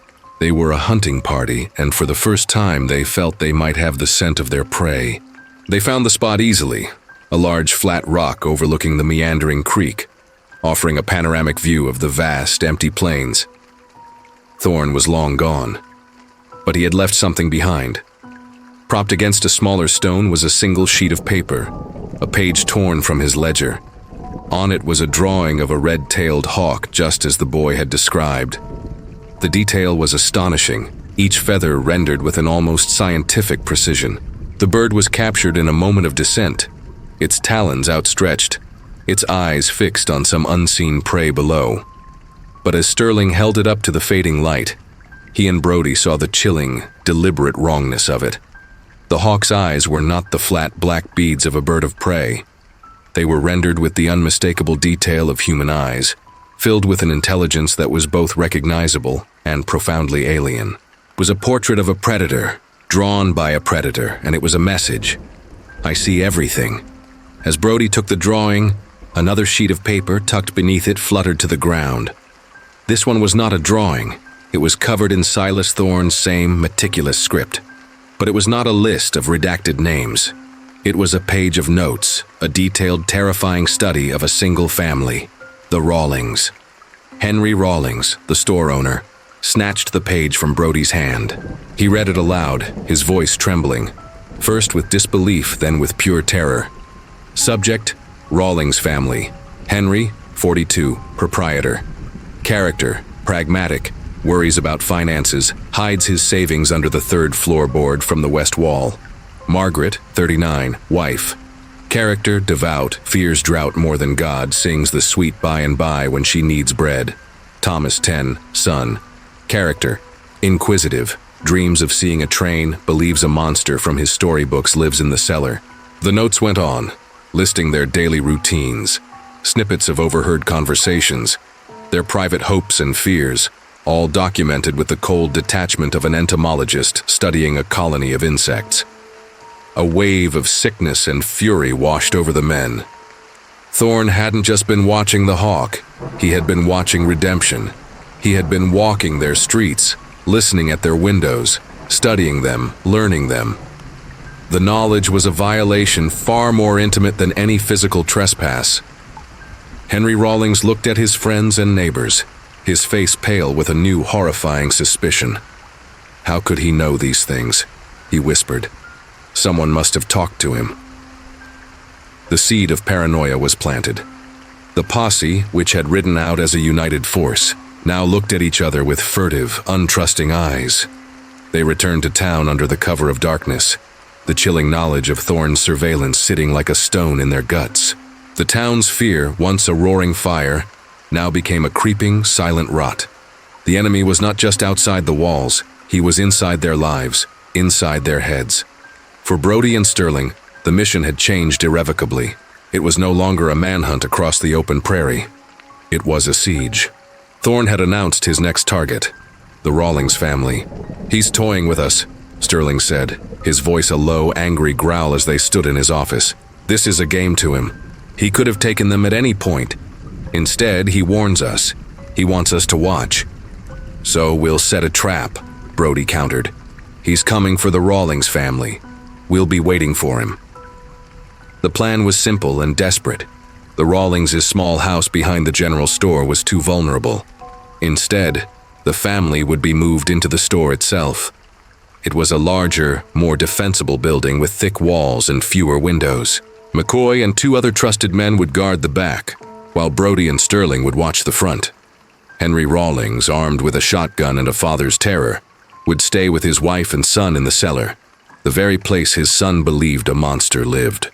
They were a hunting party, and for the first time they felt they might have the scent of their prey. They found the spot easily, a large flat rock overlooking the meandering creek, offering a panoramic view of the vast, empty plains. Thorne was long gone, but he had left something behind. Propped against a smaller stone was a single sheet of paper, a page torn from his ledger. On it was a drawing of a red-tailed hawk, just as the boy had described. The detail was astonishing, each feather rendered with an almost scientific precision. The bird was captured in a moment of descent, its talons outstretched, its eyes fixed on some unseen prey below. But as Sterling held it up to the fading light, he and Brody saw the chilling, deliberate wrongness of it. The hawk's eyes were not the flat black beads of a bird of prey. They were rendered with the unmistakable detail of human eyes, filled with an intelligence that was both recognizable and profoundly alien. It was a portrait of a predator, drawn by a predator, and it was a message. "I see everything." As Brody took the drawing, another sheet of paper tucked beneath it fluttered to the ground. This one was not a drawing. It was covered in Silas Thorne's same meticulous script. But it was not a list of redacted names. It was a page of notes, a detailed, terrifying study of a single family, the Rawlings. Henry Rawlings, the store owner, snatched the page from Brody's hand. He read it aloud, his voice trembling, first with disbelief, then with pure terror. Subject: Rawlings family. Henry, 42, proprietor. Character: pragmatic, worries about finances, hides his savings under the third floorboard from the west wall. Margaret, 39, wife. Character: devout, fears drought more than God, sings the sweet by and by when she needs bread. Thomas, 10, son. Character: inquisitive, dreams of seeing a train, believes a monster from his storybooks lives in the cellar. The notes went on, listing their daily routines, snippets of overheard conversations, their private hopes and fears, all documented with the cold detachment of an entomologist studying a colony of insects. A wave of sickness and fury washed over the men. Thorne hadn't just been watching the hawk, he had been watching redemption. He had been walking their streets, listening at their windows, studying them, learning them. The knowledge was a violation far more intimate than any physical trespass. Henry Rawlings looked at his friends and neighbors, his face pale with a new horrifying suspicion. How could he know these things? He whispered. Someone must have talked to him. The seed of paranoia was planted. The posse, which had ridden out as a united force, now looked at each other with furtive, untrusting eyes. They returned to town under the cover of darkness, the chilling knowledge of Thorne's surveillance sitting like a stone in their guts. The town's fear, once a roaring fire, now became a creeping, silent rot. The enemy was not just outside the walls, he was inside their lives, inside their heads. For Brody and Sterling, the mission had changed irrevocably. It was no longer a manhunt across the open prairie. It was a siege. Thorne had announced his next target, the Rawlings family. "He's toying with us," Sterling said, his voice a low, angry growl as they stood in his office. "This is a game to him. He could have taken them at any point. Instead, he warns us. He wants us to watch." "So we'll set a trap," Brody countered. "He's coming for the Rawlings family. We'll be waiting for him." The plan was simple and desperate. The Rawlings' small house behind the general store was too vulnerable. Instead, the family would be moved into the store itself. It was a larger, more defensible building with thick walls and fewer windows. McCoy and 2 other trusted men would guard the back, while Brody and Sterling would watch the front. Henry Rawlings, armed with a shotgun and a father's terror, would stay with his wife and son in the cellar, the very place his son believed a monster lived.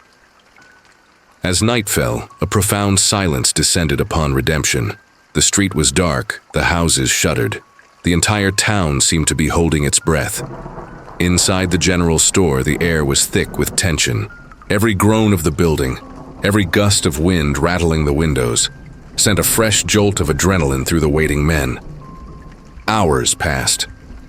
As night fell, a profound silence descended upon Redemption. The street was dark, the houses shuttered. The entire town seemed to be holding its breath. Inside the general store, the air was thick with tension. Every groan of the building, every gust of wind rattling the windows, sent a fresh jolt of adrenaline through the waiting men. Hours passed.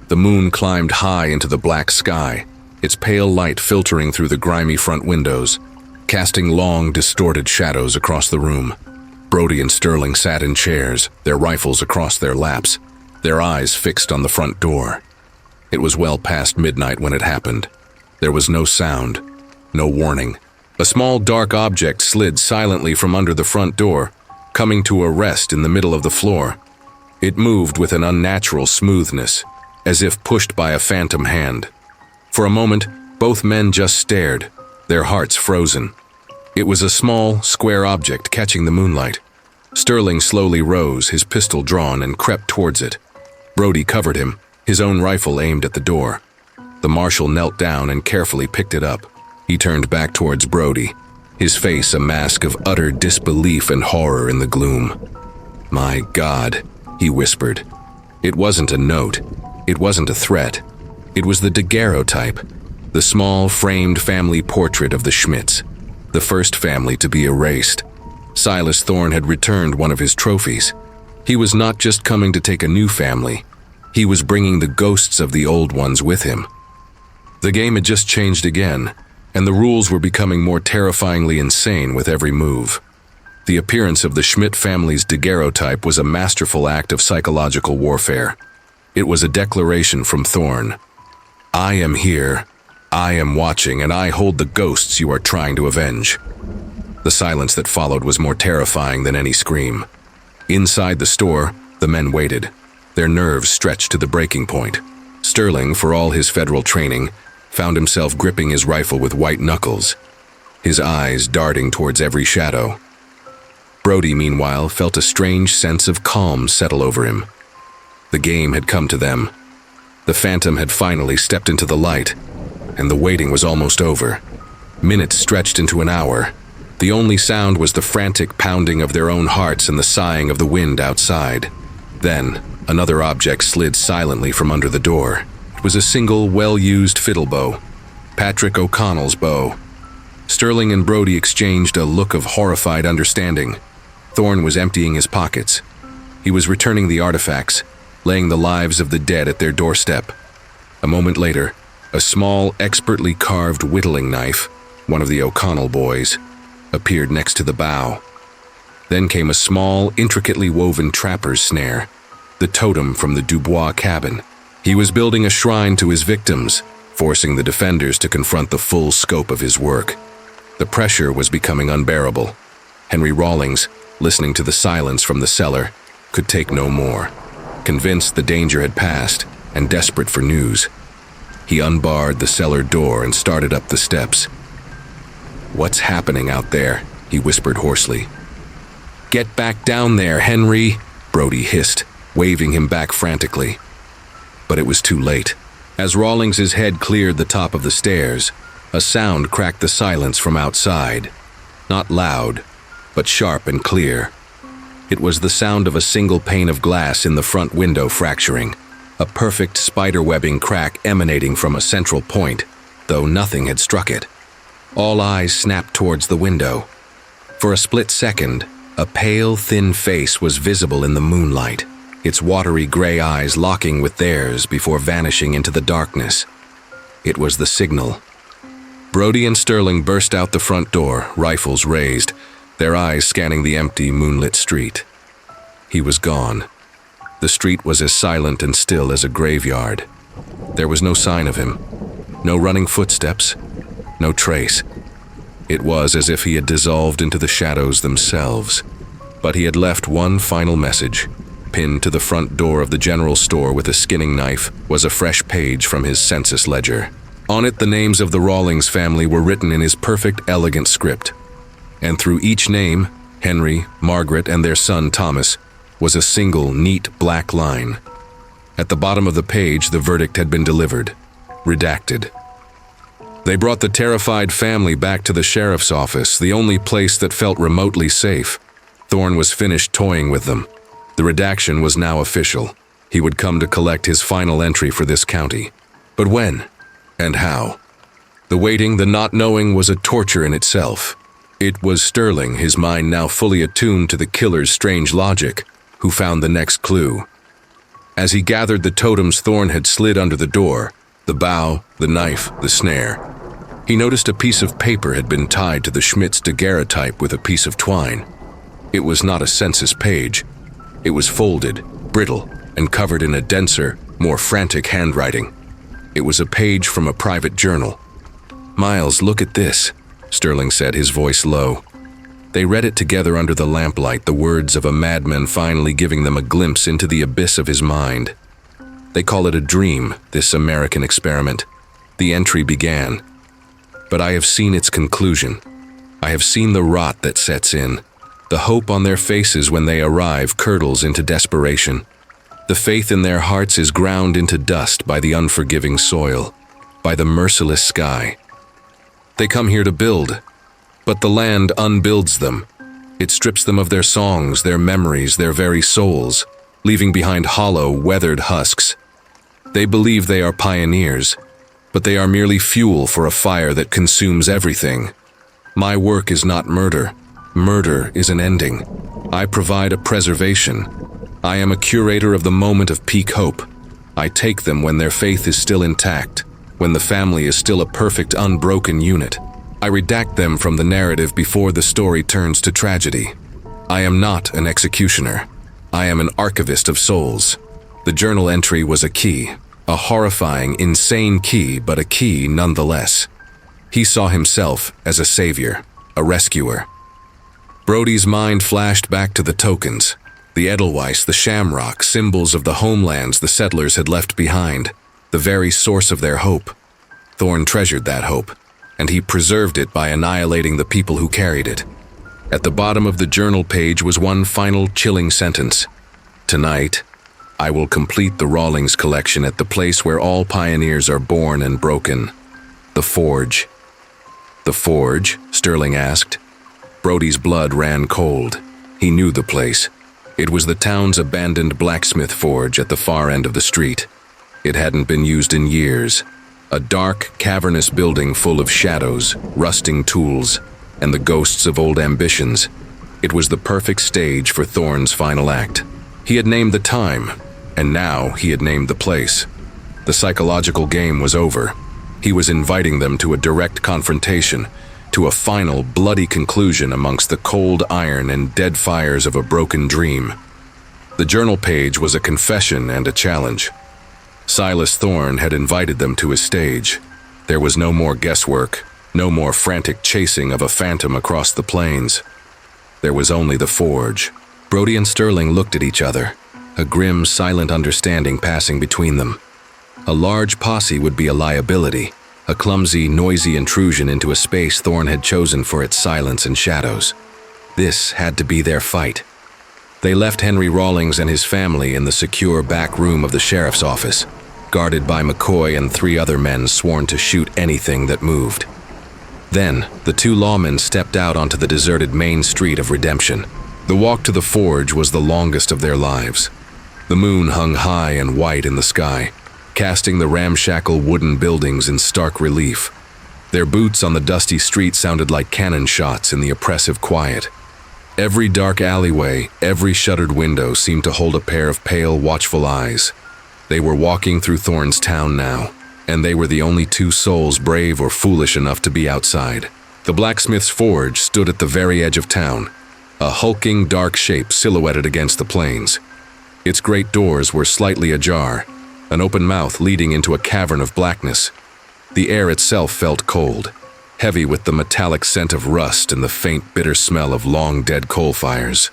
The moon climbed high into the black sky, its pale light filtering through the grimy front windows, casting long, distorted shadows across the room. Brody and Sterling sat in chairs, their rifles across their laps, their eyes fixed on the front door. It was well past midnight when it happened. There was no sound, no warning. A small dark object slid silently from under the front door, coming to a rest in the middle of the floor. It moved with an unnatural smoothness, as if pushed by a phantom hand. For a moment, both men just stared, their hearts frozen. It was a small, square object catching the moonlight. Sterling slowly rose, his pistol drawn, and crept towards it. Brody covered him, his own rifle aimed at the door. The marshal knelt down and carefully picked it up. He turned back towards Brody, his face a mask of utter disbelief and horror in the gloom. "My God," he whispered. It wasn't a note. It wasn't a threat. It was the daguerreotype, the small, framed family portrait of the Schmidts, the first family to be erased. Silas Thorne had returned one of his trophies. He was not just coming to take a new family. He was bringing the ghosts of the old ones with him. The game had just changed again, and the rules were becoming more terrifyingly insane with every move. The appearance of the Schmidt family's daguerreotype was a masterful act of psychological warfare. It was a declaration from Thorne. "I am here, I am watching, and I hold the ghosts you are trying to avenge." The silence that followed was more terrifying than any scream. Inside the store, the men waited, their nerves stretched to the breaking point. Sterling, for all his federal training, found himself gripping his rifle with white knuckles, his eyes darting towards every shadow. Brody, meanwhile, felt a strange sense of calm settle over him. The game had come to them. The phantom had finally stepped into the light, and the waiting was almost over. Minutes stretched into an hour. The only sound was the frantic pounding of their own hearts and the sighing of the wind outside. Then, another object slid silently from under the door. It was a single, well-used fiddle bow, Patrick O'Connell's bow. Sterling and Brody exchanged a look of horrified understanding. Thorne was emptying his pockets. He was returning the artifacts, laying the lives of the dead at their doorstep. A moment later, a small, expertly carved whittling knife, one of the O'Connell boys, appeared next to the bow. Then came a small, intricately woven trapper's snare, the totem from the Dubois cabin. He was building a shrine to his victims, forcing the defenders to confront the full scope of his work. The pressure was becoming unbearable. Henry Rawlings, listening to the silence from the cellar, could take no more. Convinced the danger had passed, and desperate for news, He unbarred the cellar door and started up the steps. "What's happening out there?" he whispered hoarsely. "Get back down there, Henry," Brody hissed, waving him back frantically. But it was too late. As Rawlings's head cleared the top of the stairs, a sound cracked the silence from outside. Not loud, but sharp and clear. It was the sound of a single pane of glass in the front window fracturing, a perfect spider-webbing crack emanating from a central point, though nothing had struck it. All eyes snapped towards the window. For a split second, a pale, thin face was visible in the moonlight, its watery gray eyes locking with theirs before vanishing into the darkness. It was the signal. Brody and Sterling burst out the front door, rifles raised, their eyes scanning the empty, moonlit street. He was gone. The street was as silent and still as a graveyard. There was no sign of him, no running footsteps, no trace. It was as if he had dissolved into the shadows themselves. But he had left one final message. Pinned to the front door of the general store with a skinning knife was a fresh page from his census ledger. On it, the names of the Rawlings family were written in his perfect, elegant script. And through each name, Henry, Margaret, and their son Thomas, was a single, neat black line. At the bottom of the page, the verdict had been delivered. Redacted. They brought the terrified family back to the sheriff's office, the only place that felt remotely safe. Thorne was finished toying with them. The redaction was now official. He would come to collect his final entry for this county. But when? And how? The waiting, the not knowing, was a torture in itself. It was Sterling, his mind now fully attuned to the killer's strange logic, who found the next clue. As he gathered the totems Thorne had slid under the door, the bow, the knife, the snare, he noticed a piece of paper had been tied to the Schmidt's daguerreotype with a piece of twine. It was not a census page. It was folded, brittle, and covered in a denser, more frantic handwriting. It was a page from a private journal. "Miles, look at this," Sterling said, his voice low. They read it together under the lamplight, the words of a madman finally giving them a glimpse into the abyss of his mind. They call it a dream, this American experiment. The entry began. "But I have seen its conclusion. I have seen the rot that sets in. The hope on their faces when they arrive curdles into desperation. The faith in their hearts is ground into dust by the unforgiving soil, by the merciless sky. They come here to build, but the land unbuilds them. It strips them of their songs, their memories, their very souls, leaving behind hollow, weathered husks. They believe they are pioneers, but they are merely fuel for a fire that consumes everything. My work is not murder. Murder is an ending. I provide a preservation. I am a curator of the moment of peak hope. I take them when their faith is still intact, when the family is still a perfect, unbroken unit. I redact them from the narrative before the story turns to tragedy. I am not an executioner. I am an archivist of souls." The journal entry was a key, a horrifying, insane key, but a key nonetheless. He saw himself as a savior, a rescuer. Brody's mind flashed back to the tokens, the Edelweiss, the shamrock, symbols of the homelands the settlers had left behind, the very source of their hope. Thorne treasured that hope, and he preserved it by annihilating the people who carried it. At the bottom of the journal page was one final chilling sentence. "Tonight, I will complete the Rawlings collection at the place where all pioneers are born and broken. The Forge." "The Forge?" Sterling asked. Brody's blood ran cold. He knew the place. It was the town's abandoned blacksmith forge at the far end of the street. It hadn't been used in years. A dark, cavernous building full of shadows, rusting tools, and the ghosts of old ambitions. It was the perfect stage for Thorne's final act. He had named the time, and now he had named the place. The psychological game was over. He was inviting them to a direct confrontation, to a final, bloody conclusion amongst the cold iron and dead fires of a broken dream. The journal page was a confession and a challenge. Silas Thorne had invited them to his stage. There was no more guesswork, no more frantic chasing of a phantom across the plains. There was only the forge. Brody and Sterling looked at each other, a grim, silent understanding passing between them. A large posse would be a liability, a clumsy, noisy intrusion into a space Thorn had chosen for its silence and shadows. This had to be their fight. They left Henry Rawlings and his family in the secure back room of the sheriff's office, guarded by McCoy and 3 other men sworn to shoot anything that moved. Then, the 2 lawmen stepped out onto the deserted main street of Redemption. The walk to the forge was the longest of their lives. The moon hung high and white in the sky, casting the ramshackle wooden buildings in stark relief. Their boots on the dusty street sounded like cannon shots in the oppressive quiet. Every dark alleyway, every shuttered window seemed to hold a pair of pale, watchful eyes. They were walking through Thorn's town now, and they were the only 2 souls brave or foolish enough to be outside. The blacksmith's forge stood at the very edge of town, a hulking dark shape silhouetted against the plains. Its great doors were slightly ajar, an open mouth leading into a cavern of blackness. The air itself felt cold, heavy with the metallic scent of rust and the faint, bitter smell of long-dead coal fires.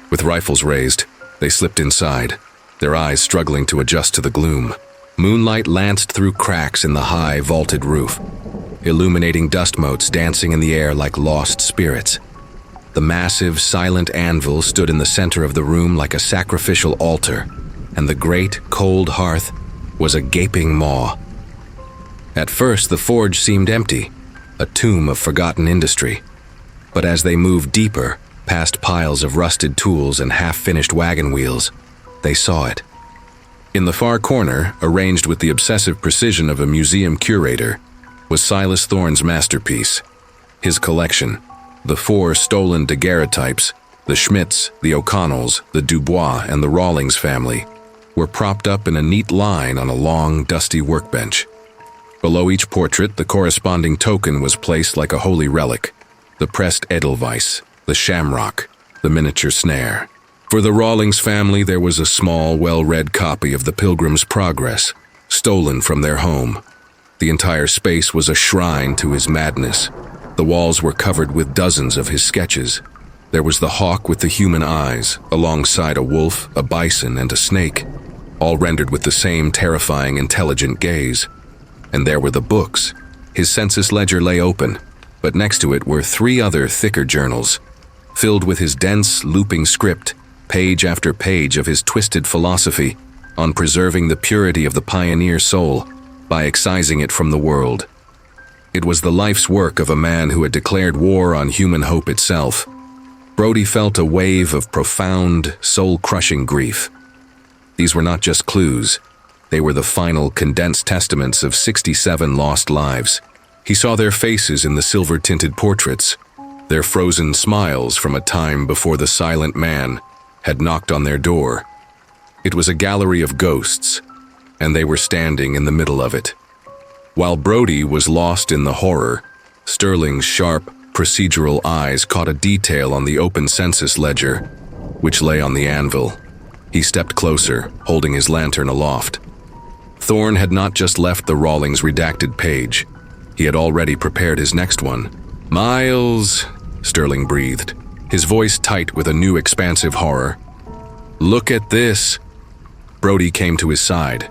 With rifles raised, they slipped inside, their eyes struggling to adjust to the gloom. Moonlight lanced through cracks in the high, vaulted roof, illuminating dust motes dancing in the air like lost spirits. The massive, silent anvil stood in the center of the room like a sacrificial altar, and the great, cold hearth was a gaping maw. At first, the forge seemed empty, a tomb of forgotten industry. But as they moved deeper, past piles of rusted tools and half-finished wagon wheels, they saw it. In the far corner, arranged with the obsessive precision of a museum curator, was Silas Thorne's masterpiece. His collection, the 4 stolen daguerreotypes, the Schmidts, the O'Connells, the Dubois, and the Rawlings family, were propped up in a neat line on a long, dusty workbench. Below each portrait, the corresponding token was placed like a holy relic: the pressed edelweiss, the shamrock, the miniature snare. For the Rawlings family, there was a small, well-read copy of the Pilgrim's Progress, stolen from their home. The entire space was a shrine to his madness. The walls were covered with dozens of his sketches. There was the hawk with the human eyes, alongside a wolf, a bison, and a snake, all rendered with the same terrifying, intelligent gaze. And there were the books. His census ledger lay open, but next to it were 3 other thicker journals, filled with his dense, looping script, page after page of his twisted philosophy on preserving the purity of the pioneer soul by excising it from the world. It was the life's work of a man who had declared war on human hope itself. Brody felt a wave of profound, soul-crushing grief. These were not just clues. They were the final, condensed testaments of 67 lost lives. He saw their faces in the silver-tinted portraits, their frozen smiles from a time before the silent man had knocked on their door. It was a gallery of ghosts, and they were standing in the middle of it. While Brody was lost in the horror, Sterling's sharp, procedural eyes caught a detail on the open census ledger, which lay on the anvil. He stepped closer, holding his lantern aloft. Thorne had not just left the Rawlings redacted page. He had already prepared his next one. "Miles," Sterling breathed, his voice tight with a new expansive horror. "Look at this." Brody came to his side.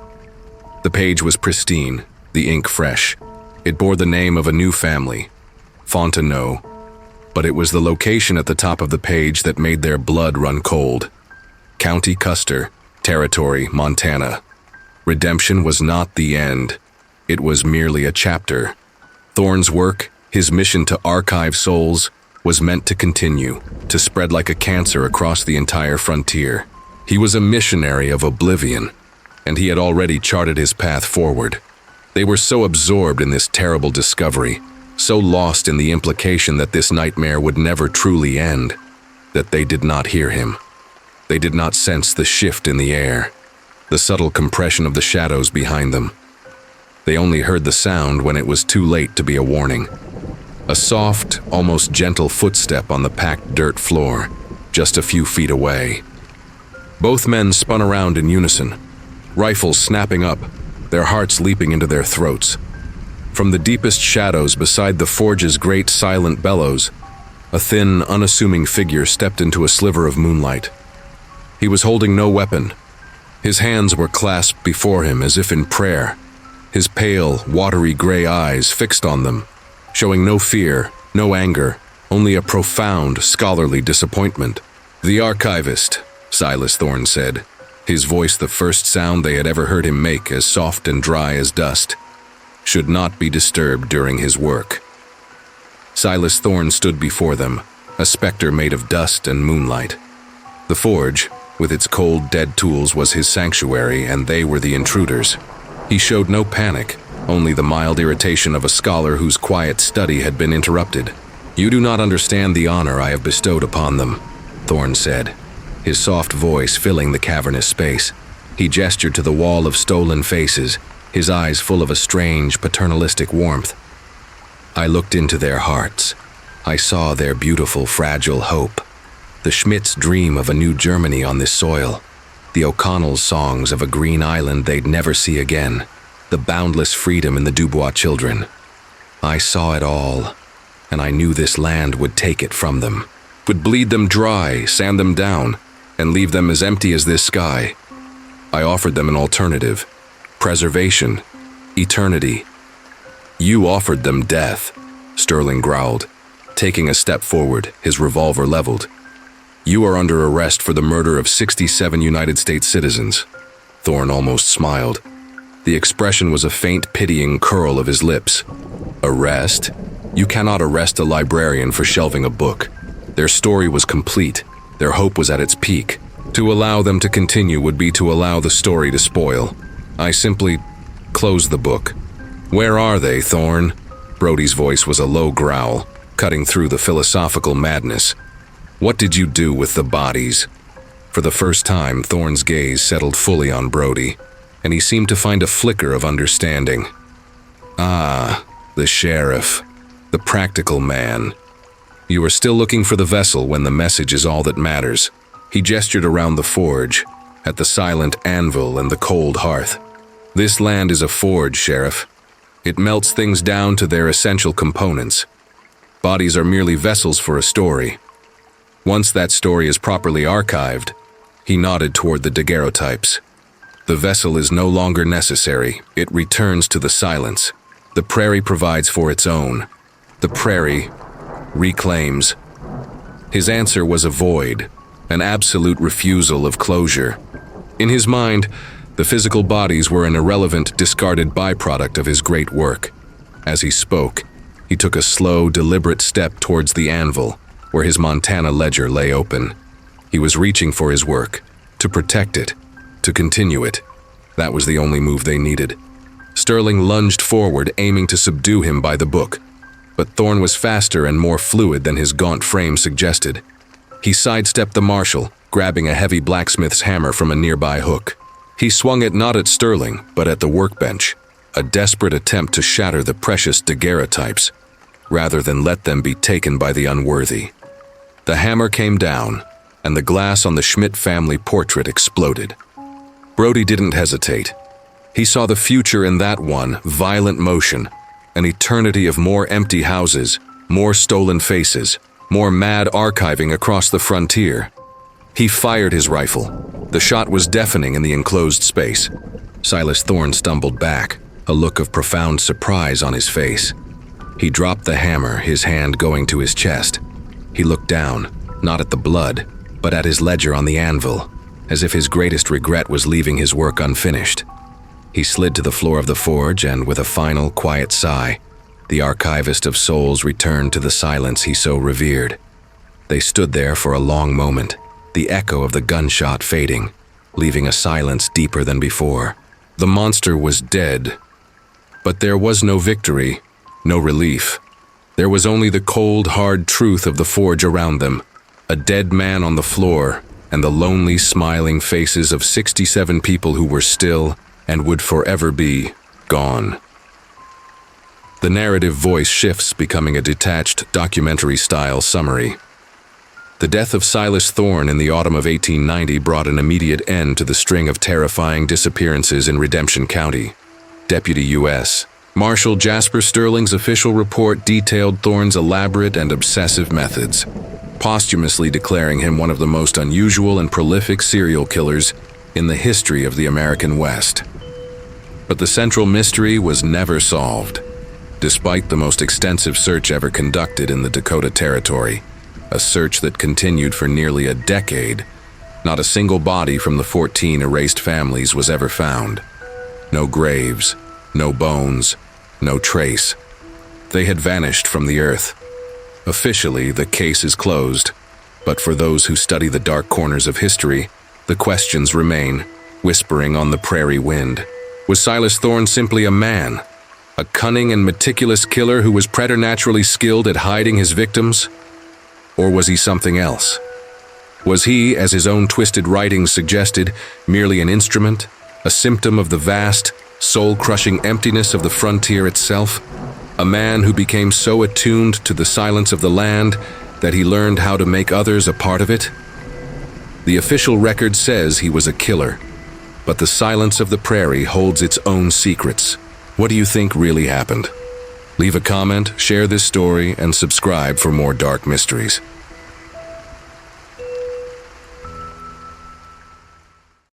The page was pristine, the ink fresh. It bore the name of a new family, Fontenot, but it was the location at the top of the page that made their blood run cold. County Custer, Territory, Montana. Redemption was not the end. It was merely a chapter. Thorne's work, his mission to archive souls, was meant to continue, to spread like a cancer across the entire frontier. He was a missionary of oblivion, and he had already charted his path forward. They were so absorbed in this terrible discovery, so lost in the implication that this nightmare would never truly end, that they did not hear him. They did not sense the shift in the air, the subtle compression of the shadows behind them. They only heard the sound when it was too late to be a warning. A soft, almost gentle footstep on the packed dirt floor, just a few feet away. Both men spun around in unison, rifles snapping up, their hearts leaping into their throats. From the deepest shadows beside the forge's great silent bellows, a thin, unassuming figure stepped into a sliver of moonlight. He was holding no weapon. His hands were clasped before him as if in prayer, his pale, watery gray eyes fixed on them, showing no fear, no anger, only a profound, scholarly disappointment. "The archivist," Silas Thorne said, his voice the first sound they had ever heard him make, as soft and dry as dust, "should not be disturbed during his work." Silas Thorne stood before them, a specter made of dust and moonlight. The forge, with its cold, dead tools, was his sanctuary, and they were the intruders. He showed no panic, only the mild irritation of a scholar whose quiet study had been interrupted. "You do not understand the honor I have bestowed upon them," Thorne said, his soft voice filling the cavernous space. He gestured to the wall of stolen faces, his eyes full of a strange, paternalistic warmth. "I looked into their hearts. I saw their beautiful, fragile hope. The Schmidts' dream of a new Germany on this soil. The O'Connells' songs of a green island they'd never see again. The boundless freedom in the Dubois children. I saw it all, and I knew this land would take it from them, would bleed them dry, sand them down, and leave them as empty as this sky. I offered them an alternative, preservation, eternity. You offered them death," Sterling growled, taking a step forward, his revolver leveled. "You are under arrest for the murder of 67 United States citizens." Thorne almost smiled. The expression was a faint, pitying curl of his lips. "Arrest? You cannot arrest a librarian for shelving a book. Their story was complete. Their hope was at its peak. To allow them to continue would be to allow the story to spoil. I simply closed the book." "Where are they, Thorne?" Brody's voice was a low growl, cutting through the philosophical madness. "What did you do with the bodies?" For the first time, Thorne's gaze settled fully on Brody, and he seemed to find a flicker of understanding. "Ah, the sheriff. The practical man. You are still looking for the vessel when the message is all that matters." He gestured around the forge, at the silent anvil and the cold hearth. "This land is a forge, Sheriff. It melts things down to their essential components. Bodies are merely vessels for a story. Once that story is properly archived," he nodded toward the daguerreotypes, "the vessel is no longer necessary. It returns to the silence. The prairie provides for its own. The prairie reclaims." His answer was a void, an absolute refusal of closure. In his mind, the physical bodies were an irrelevant, discarded byproduct of his great work. As he spoke, he took a slow, deliberate step towards the anvil, where his Montana ledger lay open. He was reaching for his work, to protect it, to continue it. That was the only move they needed. Sterling lunged forward, aiming to subdue him by the book, but Thorne was faster and more fluid than his gaunt frame suggested. He sidestepped the marshal, grabbing a heavy blacksmith's hammer from a nearby hook. He swung it not at Sterling, but at the workbench, a desperate attempt to shatter the precious daguerreotypes, rather than let them be taken by the unworthy. The hammer came down, and the glass on the Schmidt family portrait exploded. Brody didn't hesitate. He saw the future in that one violent motion, an eternity of more empty houses, more stolen faces, more mad archiving across the frontier. He fired his rifle. The shot was deafening in the enclosed space. Silas Thorne stumbled back, a look of profound surprise on his face. He dropped the hammer, his hand going to his chest. He looked down, not at the blood, but at his ledger on the anvil, as if his greatest regret was leaving his work unfinished. He slid to the floor of the forge, and with a final, quiet sigh, the archivist of souls returned to the silence he so revered. They stood there for a long moment, the echo of the gunshot fading, leaving a silence deeper than before. The monster was dead, but there was no victory, no relief. There was only the cold, hard truth of the forge around them, a dead man on the floor, and the lonely, smiling faces of 67 people who were still, and would forever be, gone. The narrative voice shifts, becoming a detached, documentary-style summary. The death of Silas Thorne in the autumn of 1890 brought an immediate end to the string of terrifying disappearances in Redemption County. Deputy U.S. Marshal Jasper Sterling's official report detailed Thorne's elaborate and obsessive methods, posthumously declaring him one of the most unusual and prolific serial killers in the history of the American West. But the central mystery was never solved, despite the most extensive search ever conducted in the Dakota Territory, a search that continued for nearly a decade. Not a single body from the 14 erased families was ever found. No graves, no bones, no trace. They had vanished from the earth. Officially, the case is closed, but for those who study the dark corners of history, the questions remain, whispering on the prairie wind. Was Silas Thorne simply a man? A cunning and meticulous killer who was preternaturally skilled at hiding his victims? Or was he something else? Was he, as his own twisted writings suggested, merely an instrument, a symptom of the vast, soul-crushing emptiness of the frontier itself? A man who became so attuned to the silence of the land that he learned how to make others a part of it? The official record says he was a killer, but the silence of the prairie holds its own secrets. What do you think really happened? Leave a comment, share this story, and subscribe for more dark mysteries.